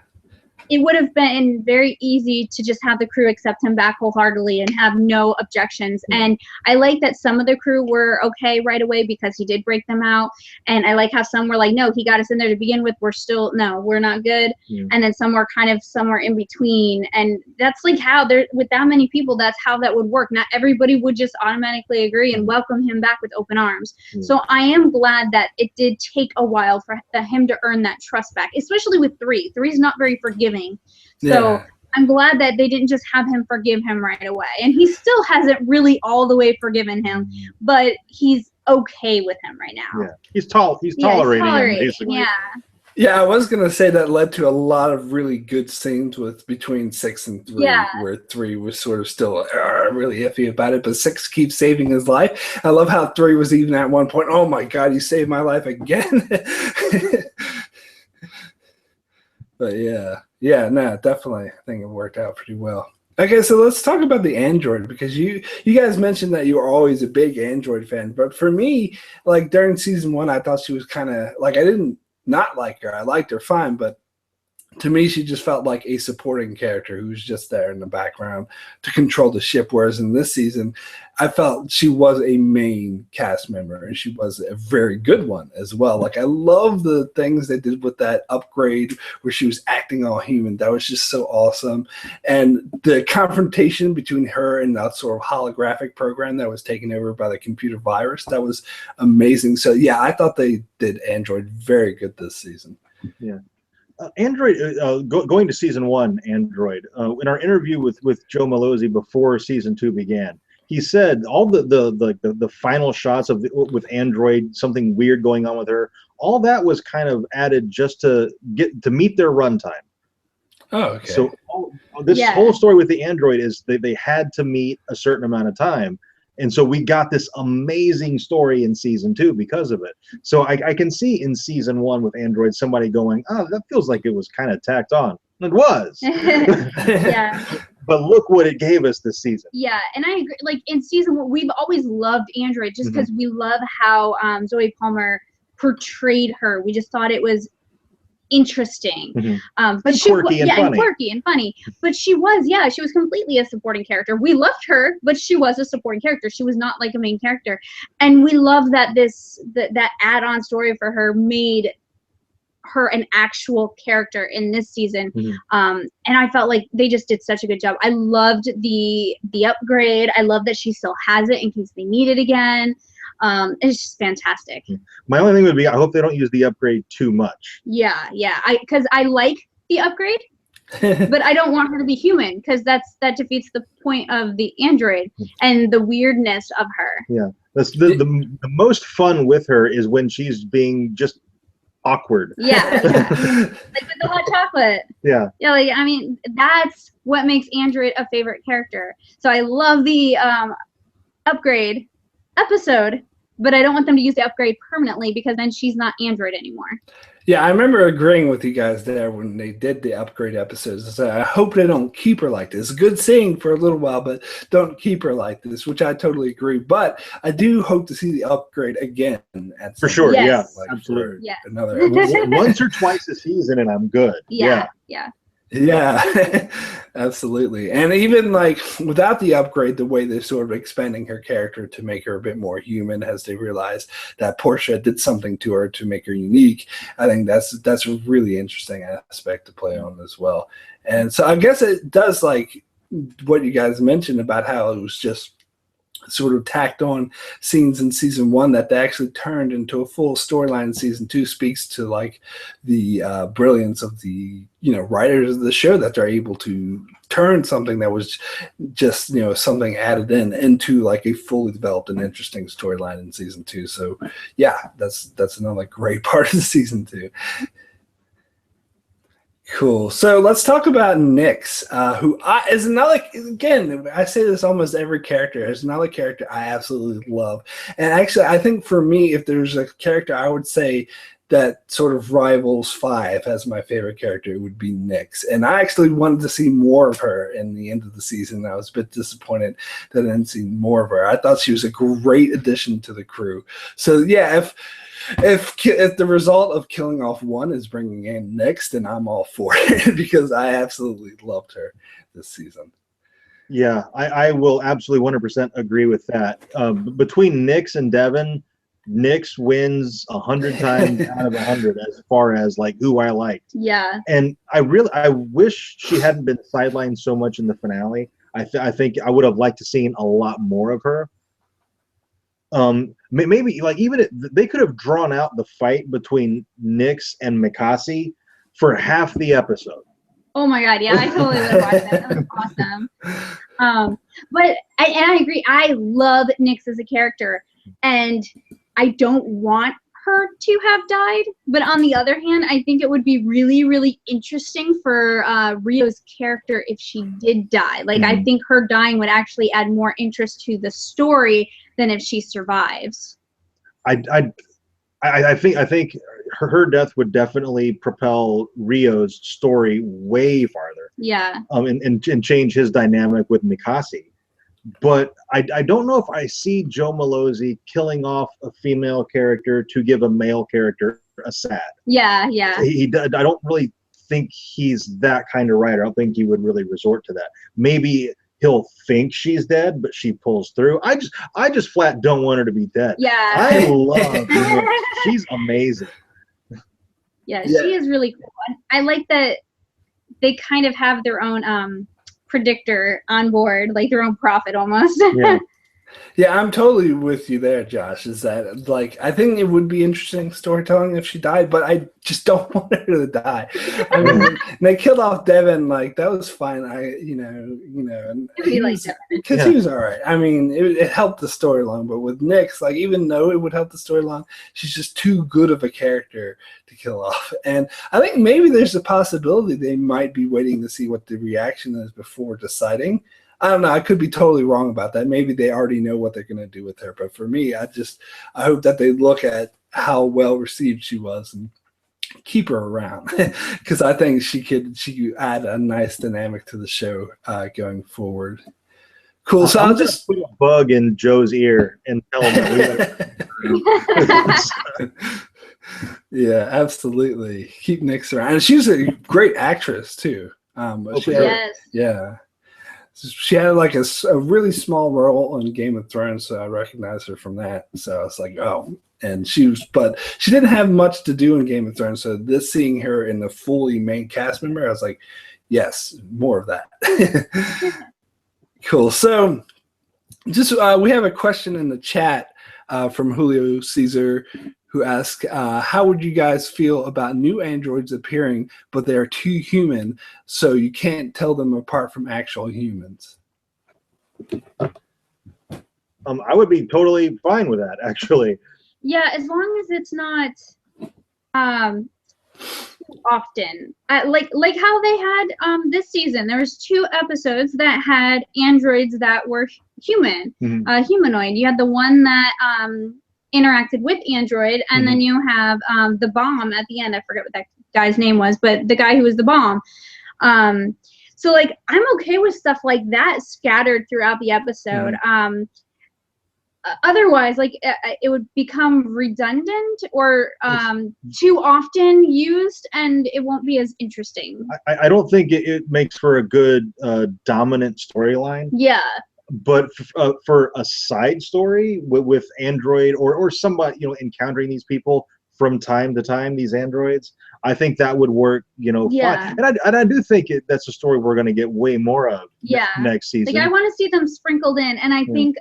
C: It would have been very easy to just have the crew accept him back wholeheartedly and have no objections. And I like that some of the crew were okay right away because he did break them out. And I like how some were like, no, he got us in there to begin with. We're not good. And then some were kind of somewhere in between. And that's like how with that many people, that's how that would work. Not everybody would just automatically agree and welcome him back with open arms. So I am glad that it did take a while for him to earn that trust back, especially with 3. 3's not very forgiving. So I'm glad that they didn't just have him forgive him right away. And he still hasn't really all the way forgiven him, but he's okay with him right now.
B: Yeah, he's tolerating him, basically.
A: Yeah, I was gonna say that led to a lot of really good scenes between 6 and 3, where 3 was sort of still really iffy about it, but 6 keeps saving his life. I love how 3 was even at one point, oh my God, you saved my life again. But definitely. I think it worked out pretty well. Okay, so let's talk about the android, because you guys mentioned that you were always a big android fan. But for me, like during season 1, I thought she was kind of like, I didn't not like her. I liked her fine, but to me, she just felt like a supporting character who was just there in the background to control the ship. Whereas in this season, I felt she was a main cast member, and she was a very good one as well. Like, I love the things they did with that upgrade where she was acting all human. That was just so awesome. And the confrontation between her and that sort of holographic program that was taken over by the computer virus, that was amazing. So, yeah, I thought they did Android very good this season.
B: Yeah. Android, going to season 1, Android. In our interview with Joe Malozzi before season 2 began, he said all the final shots with Android, something weird going on with her, all that was kind of added just to meet their runtime.
A: Oh, okay.
B: So this whole story with the Android is they had to meet a certain amount of time. And so we got this amazing story in season 2 because of it. So I can see in season 1 with Android somebody going, oh, that feels like it was kind of tacked on. It was.
C: Yeah.
B: But look what it gave us this season.
C: Yeah, and I agree. Like in season 1, we've always loved Android just because we love how Zoe Palmer portrayed her. We just thought it was interesting, but she
B: quirky
C: and funny. But she was completely a supporting character. We loved her, but she was a supporting character. She was not like a main character, and we love that that add-on story for her made her an actual character in this season. And I felt like they just did such a good job. I loved the upgrade. I love that she still has it in case they need it again. It's just fantastic.
B: My only thing would be I hope they don't use the upgrade too much.
C: Yeah, because I like the upgrade, but I don't want her to be human because that defeats the point of the android and the weirdness of her.
B: Yeah, that's the most fun with her is when she's being just awkward.
C: Yeah. Like with the hot chocolate.
B: Yeah.
C: Yeah, like I mean, that's what makes Android a favorite character. So I love the upgrade episode, but I don't want them to use the upgrade permanently because then she's not Android anymore.
A: Yeah, I remember agreeing with you guys there when they did the upgrade episodes. I said, I hope they don't keep her like this. Good seeing for a little while, but don't keep her like this, which I totally agree. But I do hope to see the upgrade again.
B: For sure,
C: yes.
B: yeah, absolutely.
C: Yeah.
A: Another episode.
B: Once or twice a season, and I'm good.
C: Yeah.
A: Yeah, absolutely. And even like without the upgrade, the way they're sort of expanding her character to make her a bit more human as they realize that Portia did something to her to make her unique, I think that's a really interesting aspect to play on as well. And so I guess it does like what you guys mentioned about how it was just sort of tacked on scenes in season 1 that they actually turned into a full storyline in season 2 speaks to like the brilliance of the writers of the show that they're able to turn something that was just something added into like a fully developed and interesting storyline in season 2. So yeah, that's another great part of season 2. Cool. So let's talk about Nyx, who is another, again, I say this almost every character, is another character I absolutely love. And actually, I think for me, if there's a character I would say that sort of rivals 5 as my favorite character, it would be Nyx. And I actually wanted to see more of her in the end of the season. I was a bit disappointed that I didn't see more of her. I thought she was a great addition to the crew. So yeah, if the result of killing off 1 is bringing in Nyx, then I'm all for it because I absolutely loved her this season.
B: Yeah, I will absolutely 100% agree with that. Between Nyx and Devin, Nyx wins 100 times out of 100 as far as like who I liked.
C: Yeah.
B: And I wish she hadn't been sidelined so much in the finale. I think I would have liked to seen a lot more of her. Maybe like they could have drawn out the fight between Nyx and Mikasi for half the episode.
C: Oh my god, yeah, I totally would have watched that. That was awesome. But I agree. I love Nyx as a character, and I don't want her to have died. But on the other hand, I think it would be really, really interesting for Rio's character if she did die. Like, I think her dying would actually add more interest to the story than if she survives.
B: I think her death would definitely propel Rio's story way farther.
C: Yeah.
B: And change his dynamic with Mikasi. But I don't know if I see Joe Malozzi killing off a female character to give a male character a sad.
C: Yeah.
B: I don't really think he's that kind of writer. I don't think he would really resort to that. Maybe he'll think she's dead, but she pulls through. I just flat don't want her to be dead.
C: Yeah.
B: I love her. She's amazing.
C: Yeah, she is really cool. I like that they kind of have their own predictor on board, like their own prophet almost.
B: Yeah.
A: Yeah, I'm totally with you there, Josh. Is that like I think it would be interesting storytelling if she died, but I just don't want her to die. I mean, when they killed off Devin, like that was fine. Because he was all right. I mean, it helped the storyline, but with Nyx, like even though it would help the storyline, she's just too good of a character to kill off. And I think maybe there's a possibility they might be waiting to see what the reaction is before deciding. I don't know. I could be totally wrong about that. Maybe they already know what they're going to do with her. But for me, I hope that they look at how well received she was and keep her around because I think she could add a nice dynamic to the show going forward. Cool. So I'll just
B: put a bug in Joe's ear and tell him that
A: Yeah, absolutely. Keep Nyx around. And she's a great actress too. She had like a really small role in Game of Thrones, so I recognized her from that. So I was like, oh, and but she didn't have much to do in Game of Thrones. So seeing her in the fully main cast member, I was like, yes, more of that. Cool. So just we have a question in the chat from Julio Caesar, who asks, how would you guys feel about new androids appearing, but they're too human, so you can't tell them apart from actual humans?
B: I would be totally fine with that, actually.
C: Yeah, as long as it's not too often. Like how they had this season. There was 2 episodes that had androids that were human, humanoid. You had the one that interacted with android, and then you have the bomb at the end. I forget what that guy's name was, but the guy who was the bomb. So like I'm okay with stuff like that scattered throughout the episode. Otherwise, like it would become redundant or too often used, and it won't be as interesting.
B: I don't think it makes for a good dominant storyline.
C: Yeah.
B: But for a side story with Android or somebody, you know, encountering these people from time to time, these androids, I think that would work, you know, fine. And I do think that's a story we're going to get way more of next season.
C: Like I want to see them sprinkled in, and I think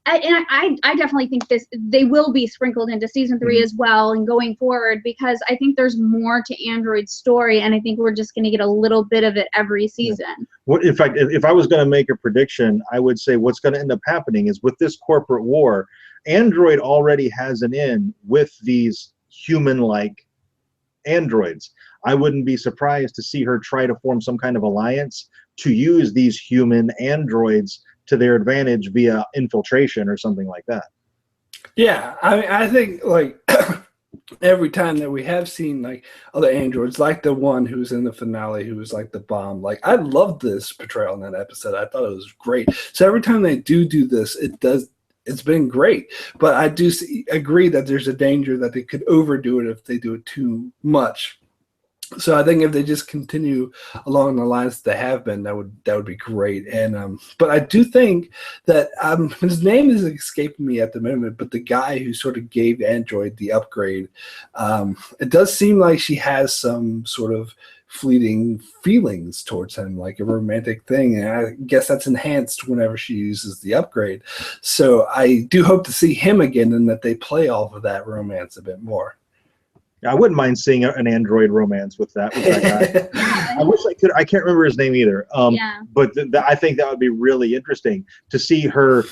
C: I definitely think they will be sprinkled into season 3 as well and going forward, because I think there's more to Android's story, and I think we're just going to get a little bit of it every season.
B: In fact, if I was going to make a prediction, I would say what's going to end up happening is with this corporate war, Android already has an in with these human-like androids. I wouldn't be surprised to see her try to form some kind of alliance to use these human androids to their advantage via infiltration or something like that.
A: Yeah, I mean, I think like every time that we have seen like other androids, like the one who was in the finale, who was like the bomb, like I loved this portrayal in that episode. I thought it was great. So every time they do this, it's been great. But I do agree that there's a danger that they could overdo it if they do it too much. So I think if they just continue along the lines they have been, that would be great. And but I do think that his name is escaping me at the moment, but the guy who sort of gave Android the upgrade, it does seem like she has some sort of fleeting feelings towards him, like a romantic thing, and I guess that's enhanced whenever she uses the upgrade. So I do hope to see him again, and that they play off of that romance a bit more.
B: I wouldn't mind seeing an android romance with that guy. I wish I could. I can't remember his name either. But I think that would be really interesting to see her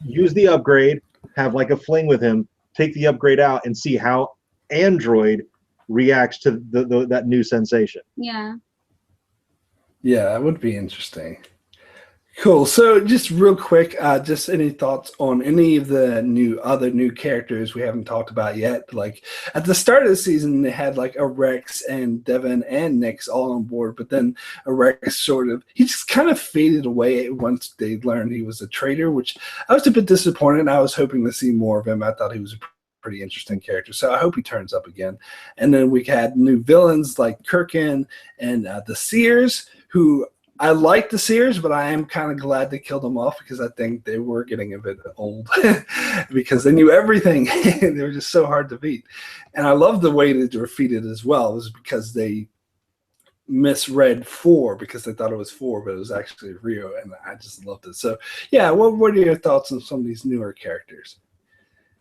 B: use the upgrade, have like a fling with him, take the upgrade out, and see how Android reacts to that new sensation.
C: Yeah.
A: Yeah, that would be interesting. Cool. So just real quick, just any thoughts on any of the other new characters we haven't talked about yet? Like at the start of the season, they had like a Rex and Devin and Nix all on board, but then a Rex he just kind of faded away once they learned he was a traitor, which I was a bit disappointed. I was hoping to see more of him. I thought he was a pretty interesting character, so I hope he turns up again. And then we had new villains like Kirkin and the Seers, who I like the Seers, but I am kind of glad they killed them off, because I think they were getting a bit old because they knew everything. They were just so hard to beat. And I love the way they were defeated as well. It was because they misread 4 because they thought it was 4, but it was actually Rio, and I just loved it. So yeah, what are your thoughts on some of these newer characters?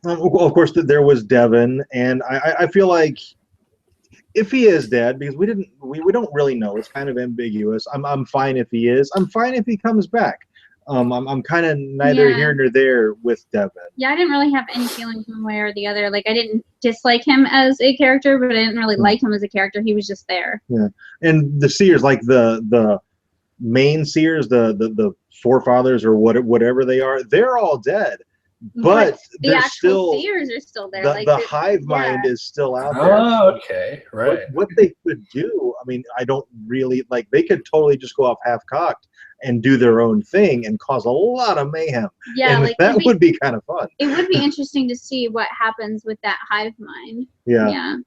B: Well, of course, there was Devin, and I feel like if he is dead, because we don't really know, it's kind of ambiguous. I'm fine if he is. I'm fine if he comes back. I'm kind of neither here nor there with Devin.
C: Yeah, I didn't really have any feelings one way or the other. Like I didn't dislike him as a character, but I didn't really like him as a character. He was just there. Yeah,
B: and the Seers, like the main Seers, the forefathers or whatever they are, they're all dead. But
C: the actual Seers are still there.
B: The hive mind is still out there.
A: Oh, okay, right.
B: What they could do, I mean, I don't really like. They could totally just go off half-cocked and do their own thing and cause a lot of mayhem.
C: Yeah,
B: and
C: like
B: that would be kind of fun.
C: It would be interesting to see what happens with that hive mind.
A: Yeah,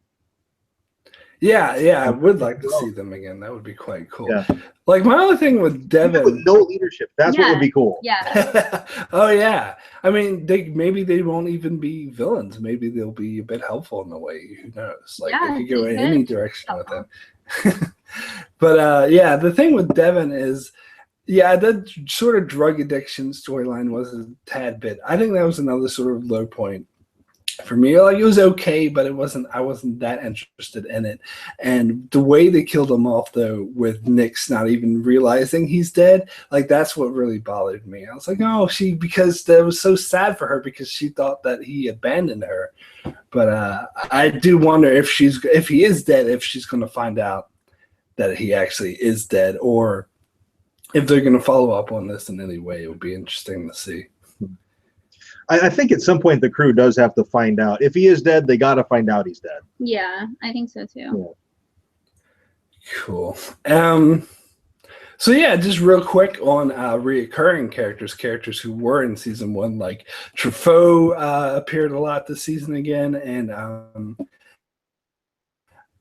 A: I would like to see them again. That would be quite cool.
B: Yeah.
A: Like my other thing with Devin,
B: with no leadership, that's what would be cool.
C: Yeah.
A: Oh yeah. I mean, maybe they won't even be villains. Maybe they'll be a bit helpful in a way. Who knows? Like they could go in any direction with them. But yeah, the thing with Devin is, Yeah, that sort of drug addiction storyline was a tad bit. I think that was another sort of low point for me. Like, it was okay, but I wasn't that interested in it. And the way they killed him off, though, with Nyx not even realizing he's dead, like, that's what really bothered me. I was like, oh, because that was so sad for her, because she thought that he abandoned her. But I do wonder if he is dead, if she's going to find out that he actually is dead, or if they're going to follow up on this in any way. It would be interesting to see.
B: I think at some point the crew does have to find out. If he is dead, they got to find out he's dead.
C: Yeah, I think so too.
B: Yeah.
A: Cool. So yeah, just real quick on reoccurring characters who were in season 1, like Truffaut appeared a lot this season again, and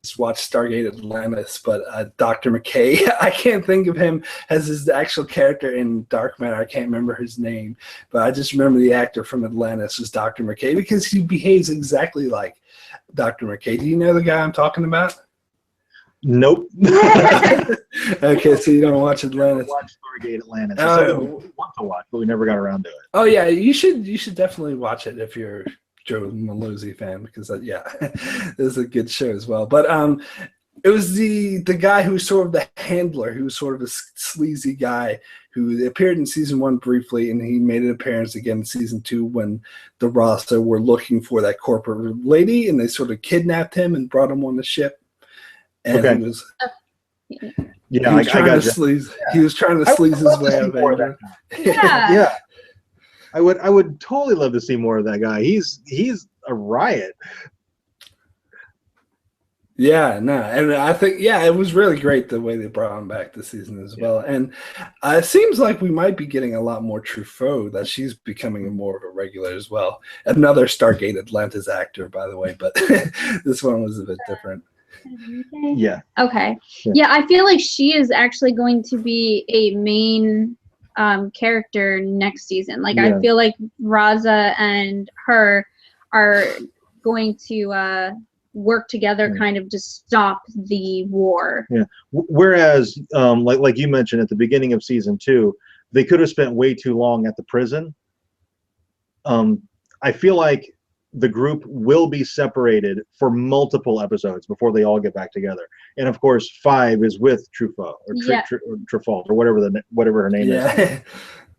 A: just watched Stargate Atlantis, but Dr. McKay, I can't think of him as his actual character in Dark Matter. I can't remember his name, but I just remember the actor from Atlantis was Dr. McKay, because he behaves exactly like Dr. McKay. Do you know the guy I'm talking about?
B: Nope.
A: Okay, so you don't watch Atlantis.
B: Watch Stargate Atlantis. It's something we want to watch, but we never got around to it.
A: Oh yeah, you should definitely watch it if you're Joe Malozzi fan, because this is a good show as well. But it was the guy who was sort of the handler, who was sort of a sleazy guy who appeared in season 1 briefly, and he made an appearance again in season 2 when the Rasa were looking for that corporate lady, and they sort of kidnapped him and brought him on the ship. And
B: okay.
A: he was
B: he was trying to
A: sleaze his way out of it.
B: Yeah. I would totally love to see more of that guy. He's a riot.
A: Yeah, no, and I think it was really great the way they brought him back this season as well. And it seems like we might be getting a lot more Truffaut, that she's becoming more of a regular as well. Another Stargate Atlantis actor, by the way, but this one was a bit different.
B: Yeah.
C: Okay. Yeah, I feel like she is actually going to be a main character next season. Like, I feel like Raza and her are going to work together, kind of to stop the war.
B: Yeah. Whereas, like you mentioned at the beginning of season 2, they could have spent way too long at the prison. I feel like the group will be separated for multiple episodes before they all get back together. And of course, 5 is with Truffaut or Truffaut or whatever her name is.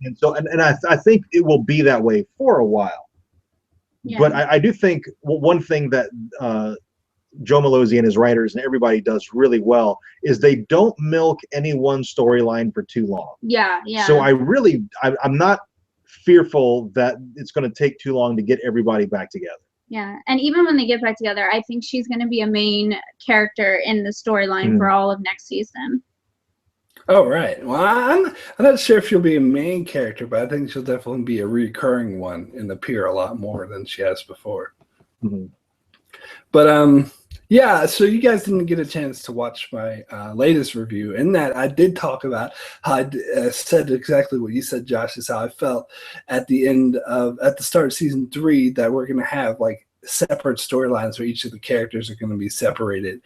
B: And so, and I think it will be that way for a while. Yeah. But I do think one thing that Joe Malozzi and his writers and everybody does really well is they don't milk any one storyline for too long.
C: Yeah.
B: So I'm not fearful that it's going to take too long to get everybody back together.
C: Yeah, and even when they get back together, I think she's going to be a main character in the storyline for all of next season.
A: Oh, right. Well, I'm not sure if she'll be a main character, but I think she'll definitely be a recurring one and appear a lot more than she has before.
B: Mm-hmm.
A: But yeah, so you guys didn't get a chance to watch my latest review. In that, I did talk about how I said exactly what you said, Josh, is how I felt at the start of season 3, that we're going to have like separate storylines where each of the characters are going to be separated.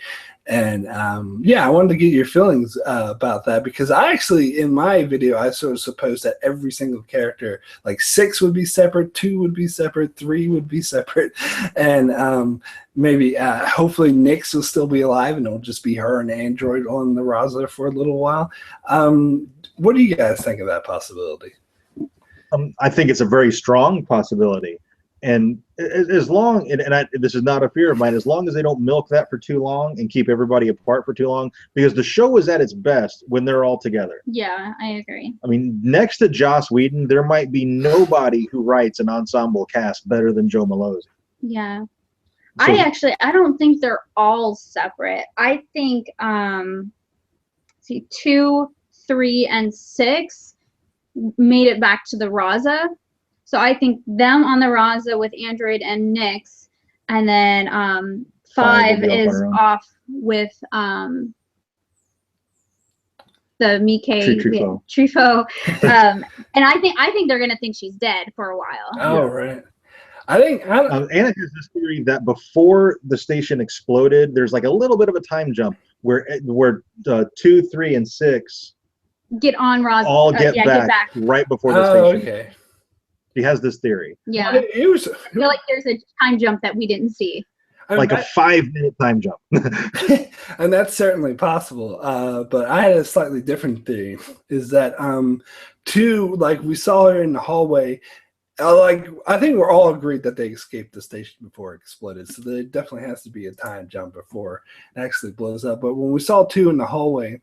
A: And I wanted to get your feelings about that, because I actually, in my video, I sort of supposed that every single character, like 6 would be separate, 2 would be separate, 3 would be separate, and maybe hopefully Nyx will still be alive and it'll just be her and Android on the Rosler for a little while. What do you guys think of that possibility?
B: I think it's a very strong possibility. And as long, this is not a fear of mine, as long as they don't milk that for too long and keep everybody apart for too long, because the show is at its best when they're all together.
C: Yeah, I agree.
B: I mean, next to Joss Whedon, there might be nobody who writes an ensemble cast better than Joe Malozzi.
C: Yeah. So, I don't think they're all separate. I think 2, 3, and 6 made it back to the Raza. So I think them on the Raza with Android and Nyx, and then 5 is off with the Mikkei Truffaut. And I think they're gonna think she's dead for a while.
A: Oh, right. I think
B: Anna has this theory that before the station exploded, there's like a little bit of a time jump where 2, 3, and 6
C: get on Ra's.
B: all get,
C: yeah,
B: back right before the station.
A: Okay.
B: He has this theory.
C: Yeah.
A: Well, it was,
C: I feel like there's a time jump that we didn't see.
B: Like a 5-minute time jump.
A: and that's certainly possible. But I had a slightly different theory. Is that like we saw her in the hallway. I think we're all agreed that they escaped the station before it exploded. So there definitely has to be a time jump before it actually blows up. But when we saw 2 in the hallway,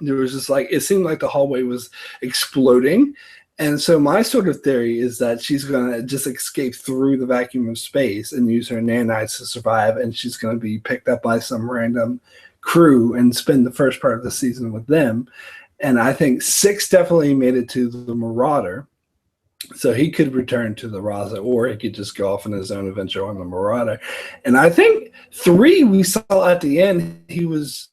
A: there was just it seemed like the hallway was exploding. And so my sort of theory is that she's going to just escape through the vacuum of space and use her nanites to survive. And she's going to be picked up by some random crew and spend the first part of the season with them. And I think 6 definitely made it to the Marauder. So he could return to the Raza, or he could just go off on his own adventure on the Marauder. And I think 3 we saw at the end, there was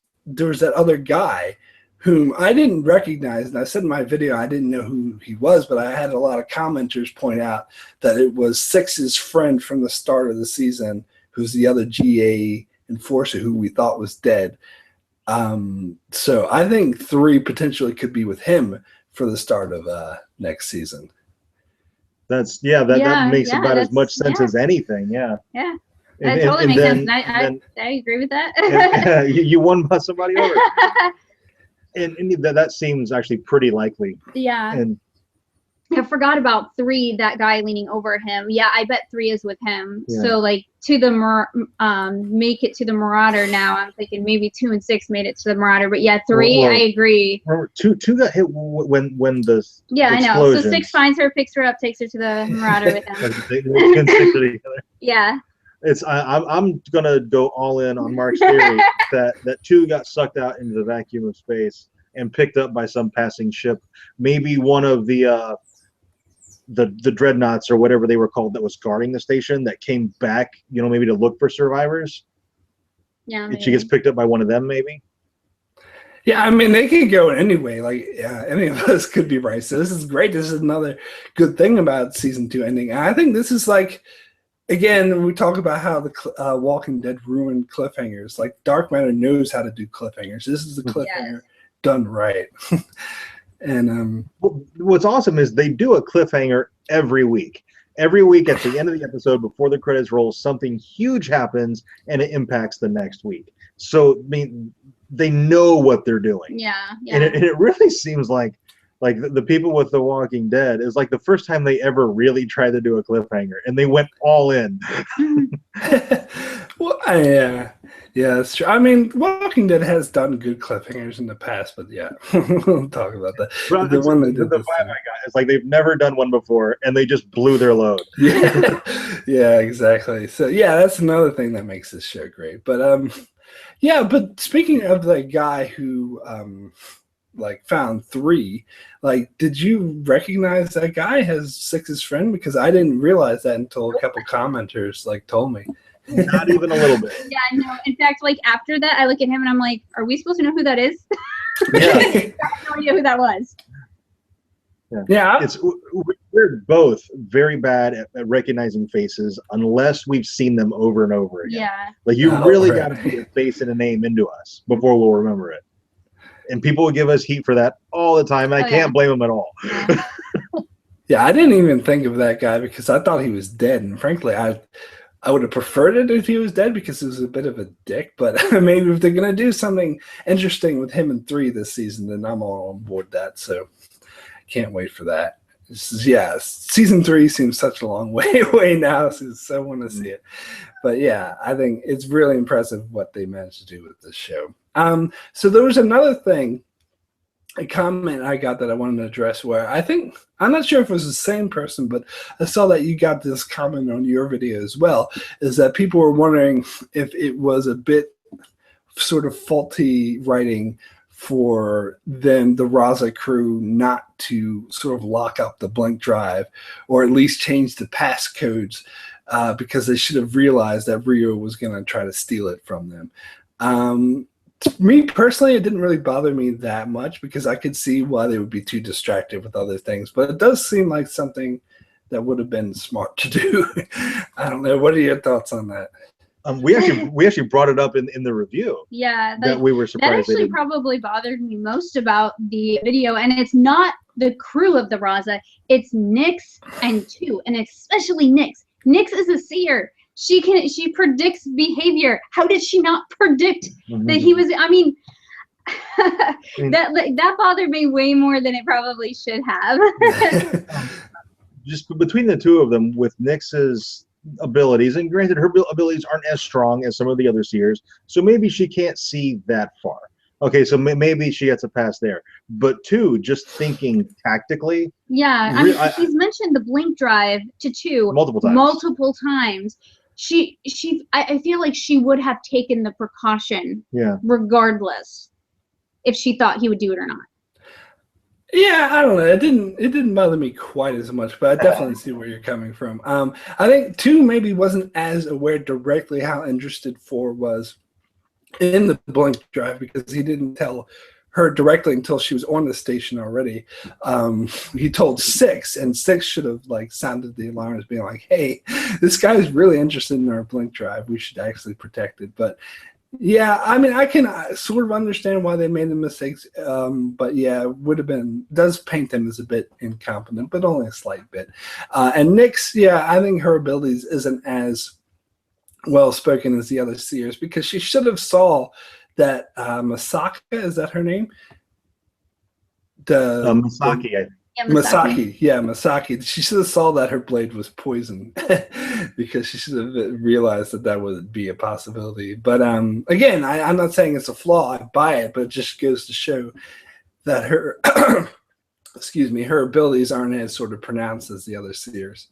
A: that other guy whom I didn't recognize. And I said in my video, I didn't know who he was, but I had a lot of commenters point out that it was 6's friend from the start of the season, who's the other GA enforcer who we thought was dead. So I think 3 potentially could be with him for the start of next season.
B: That makes about as much sense as anything. Yeah.
C: Yeah. That totally makes sense. And I agree with that.
B: you won somebody over. And that seems actually pretty likely.
C: Yeah.
B: And
C: I forgot about 3, that guy leaning over him. Yeah, I bet 3 is with him. Yeah. So to the make it to the Marauder now. I'm thinking maybe 2 and 6 made it to the Marauder, but yeah, 3 I agree.
B: Remember, two got hit when the
C: I know. So 6 finds her, picks her up, takes her to the Marauder with him. Yeah.
B: I'm gonna go all in on Mark's theory that 2 got sucked out into the vacuum of space and picked up by some passing ship, maybe one of the dreadnoughts or whatever they were called that was guarding the station that came back, maybe to look for survivors.
C: Yeah,
B: maybe. She gets picked up by one of them, maybe.
A: Yeah, I mean, they could go anyway. Any of us could be right. So this is great. This is another good thing about season 2 ending. And I think this is again, we talk about how the Walking Dead ruined cliffhangers. Dark Matter knows how to do cliffhangers. This is the cliffhanger done right. And
B: what's awesome is they do a cliffhanger every week. Every week at the end of the episode, before the credits roll, something huge happens and it impacts the next week. So, I mean, they know what they're doing.
C: Yeah.
B: And it really seems like the people with The Walking Dead is the first time they ever really tried to do a cliffhanger, and they went all in.
A: Well, yeah, that's true. I mean, Walking Dead has done good cliffhangers in the past, but yeah, we'll talk about that.
B: But the one they did, the vibe I got is they've never done one before, and they just blew their load.
A: Yeah, exactly. So yeah, that's another thing that makes this show great. But yeah, but speaking of the guy who found 3, did you recognize that guy as 6's friend? Because I didn't realize that until a couple commenters told me.
B: Not even a little bit.
C: Yeah, no. In fact, after that, I look at him and I'm like, are we supposed to know who that is?
B: Yeah.
C: I have no idea who that was.
A: Yeah.
B: We're both very bad at recognizing faces unless we've seen them over and over again.
C: Yeah.
B: You really got to put a face and a name into us before we'll remember it. And people will give us heat for that all the time. I can't blame them at all.
A: Yeah, I didn't even think of that guy because I thought he was dead. And frankly, I would have preferred it if he was dead because he was a bit of a dick. But maybe if they're going to do something interesting with him in 3 this season, then I'm all on board that. So can't wait for that. Season 3 seems such a long way away now, so I want to see it. But yeah, I think it's really impressive what they managed to do with this show. So there was another thing, a comment I got that I wanted to address where I'm not sure if it was the same person, but I saw that you got this comment on your video as well, is that people were wondering if it was a bit sort of faulty writing for then the Raza crew not to sort of lock up the blink drive or at least change the passcodes because they should have realized that Rio was going to try to steal it from them. Me personally, it didn't really bother me that much because I could see why they would be too distracted with other things, but it does seem like something that would have been smart to do. I don't know. What are your thoughts on that?
B: We actually brought it up in the review.
C: Yeah,
B: that we were surprised.
C: That actually probably bothered me most about the video, and it's not the crew of the Raza, it's Nyx and 2, and especially Nyx. Nyx is a seer. She predicts behavior. How did she not predict that he was? I mean, that bothered me way more than it probably should have.
B: Just between the two of them, with Nyx's abilities, and granted her abilities aren't as strong as some of the other seers, so maybe she can't see that far. Okay, so maybe she gets a pass there. But 2, just thinking tactically.
C: Yeah, I mean, she's mentioned the blink drive to 2 multiple times. I feel like she would have taken the precaution, regardless if she thought he would do it or not.
A: Yeah, I don't know. It didn't bother me quite as much, but I definitely see where you're coming from. I think 2 maybe wasn't as aware directly how interested 4 was in the blink drive, because he didn't tell her directly until she was on the station already. He told 6, and 6 should have sounded the alarms, being like, "Hey, this guy's really interested in our blink drive. We should actually protect it." But yeah, I mean, I can sort of understand why they made the mistakes, but yeah, does paint them as a bit incompetent, but only a slight bit. And Nyx, yeah, I think her abilities isn't as well spoken as the other seers, because she should have saw that Masaka, is that her name?
B: Masaki,
A: Masaki. She should have saw that her blade was poison, because she should have realized that would be a possibility. But again, I'm not saying it's a flaw. I buy it, but it just goes to show that her, her abilities aren't as sort of pronounced as the other seers.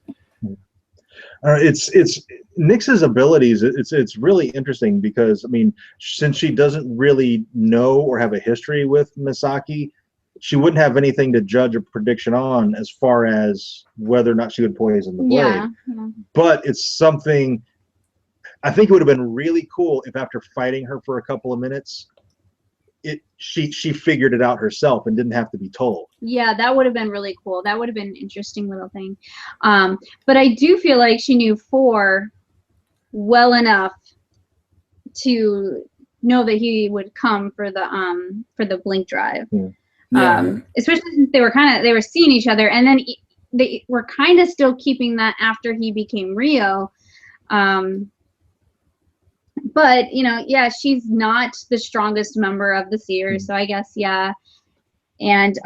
B: It's Nyx's abilities. It's really interesting, because I mean, since she doesn't really know or have a history with Misaki, she wouldn't have anything to judge a prediction on as far as whether or not she would poison the blade.
C: Yeah.
B: But it's something. I think it would have been really cool if, after fighting her for a couple of minutes, she figured it out herself and didn't have to be told.
C: Yeah, that would have been really cool. That would have been an interesting little thing. But I do feel like she knew 4 well enough to know that he would come for the blink drive. Especially since they were seeing each other, and then they were kind of still keeping that after he became Rio. But she's not the strongest member of the seers, so I guess and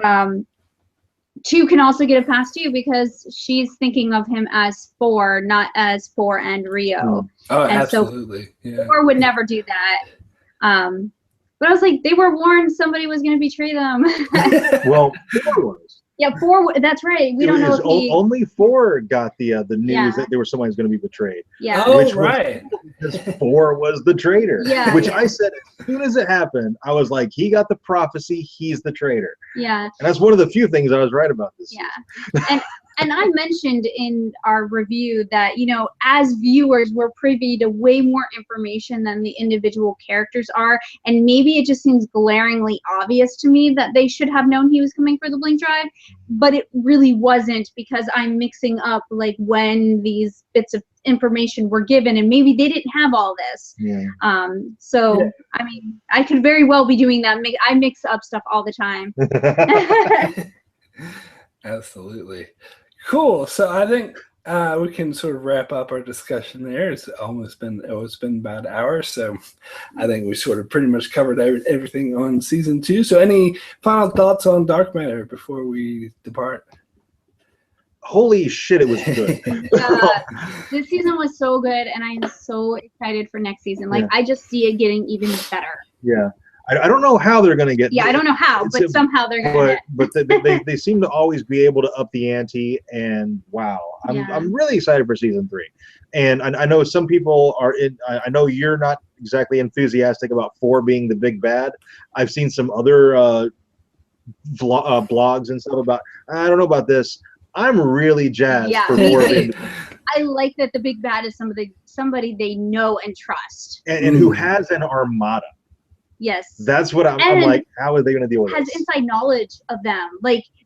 C: 2 can also get a pass too, because she's thinking of him as 4, not as 4 and Rio.
A: Oh,
C: and
A: absolutely.
C: So 4 would never do that. But I was like, they were warned somebody was going to betray them.
B: Well, 4 was.
C: Yeah, 4. That's right. We don't know if
B: only 4 got the news that there was someone who's going to be betrayed.
C: Yeah.
A: Oh, right.
B: Because 4 was the traitor.
C: Yeah.
B: Which I said as soon as it happened, I was like, he got the prophecy. He's the traitor.
C: Yeah.
B: And that's one of the few things I was right about this.
C: Yeah. And I mentioned in our review that, as viewers, we're privy to way more information than the individual characters are. And maybe it just seems glaringly obvious to me that they should have known he was coming for the blink drive. But it really wasn't, because I'm mixing up when these bits of information were given, and maybe they didn't have all this.
B: Yeah.
C: I mean, I could very well be doing that. I mix up stuff all the time.
A: Absolutely. Cool. So I think we can sort of wrap up our discussion there. It's been about an hour, so I think we sort of pretty much covered everything on season 2. So any final thoughts on Dark Matter before we depart?
B: Holy shit, it was good.
C: This season was so good, and I'm so excited for next season. I just see it getting even better.
B: Yeah. I don't know how they're going to get.
C: Yeah, I don't know how, but somehow they're going to.
B: But they seem to always be able to up the ante, and wow, I'm really excited for season 3. And I know some people are I know you're not exactly enthusiastic about 4 being the big bad. I've seen some other blogs and stuff about. I don't know about this. I'm really jazzed for 4 being.
C: I like that the big bad is somebody they know and trust,
B: and who has an armada.
C: Yes.
B: That's what I'm like, how are they going to deal with
C: has
B: this?
C: Inside knowledge of them.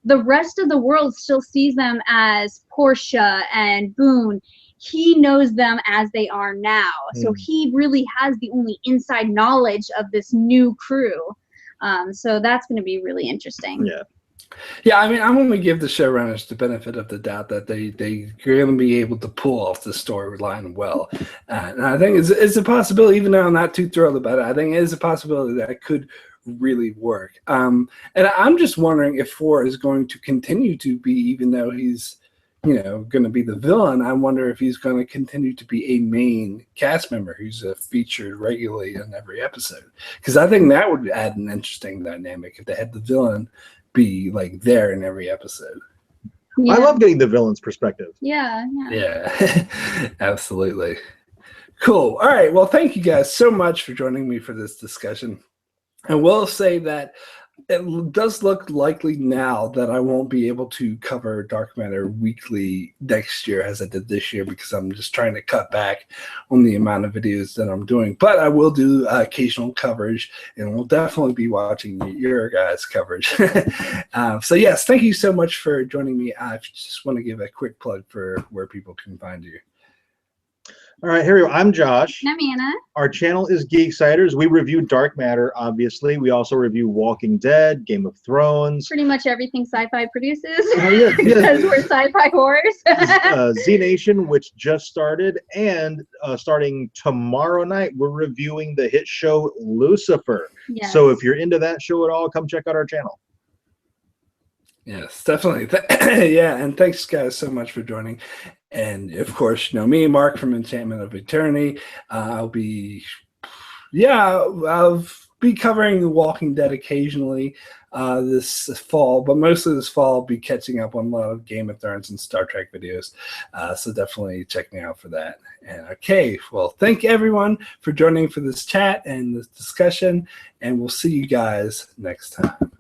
C: The rest of the world still sees them as Portia and Boone. he knows them as they are now. So he really has the only inside knowledge of this new crew. So that's going to be really interesting.
B: Yeah.
A: Yeah, I mean, I'm going to give the showrunners the benefit of the doubt that they're going to be able to pull off the storyline well. And I think it's a possibility, even though I'm not too thrilled about it, I think it is a possibility that it could really work. And I'm just wondering if 4 is going to continue to be, even though he's, going to be the villain, I wonder if he's going to continue to be a main cast member who's featured regularly in every episode. Because I think that would add an interesting dynamic if they had the villain be like there in every episode.
C: Yeah.
B: I love getting the villain's perspective.
C: Yeah.
A: Absolutely. Cool. All right. Well, thank you guys so much for joining me for this discussion. I will say that it does look likely now that I won't be able to cover Dark Matter weekly next year as I did this year, because I'm just trying to cut back on the amount of videos that I'm doing. But I will do occasional coverage, and we'll definitely be watching your guys' coverage. So yes, thank you so much for joining me. I just want to give a quick plug for where people can find you.
B: All right, here we go. I'm Josh.
C: I'm Anna.
B: Our channel is Geeksiders. We review Dark Matter, obviously. We also review Walking Dead, Game of Thrones.
C: Pretty much everything Sci-Fi produces.
B: Yeah.
C: Because we're sci-fi whores.
B: Z Nation, which just started, and starting tomorrow night, we're reviewing the hit show Lucifer.
C: Yes.
B: So if you're into that show at all, come check out our channel.
A: Yes, definitely. Yeah, and thanks guys so much for joining. And of course, me, Mark from Enchantment of Eternity. I'll be covering The Walking Dead occasionally this fall, but mostly this fall I'll be catching up on a lot of Game of Thrones and Star Trek videos. So definitely check me out for that. And okay, well, thank everyone for joining for this chat and this discussion, and we'll see you guys next time.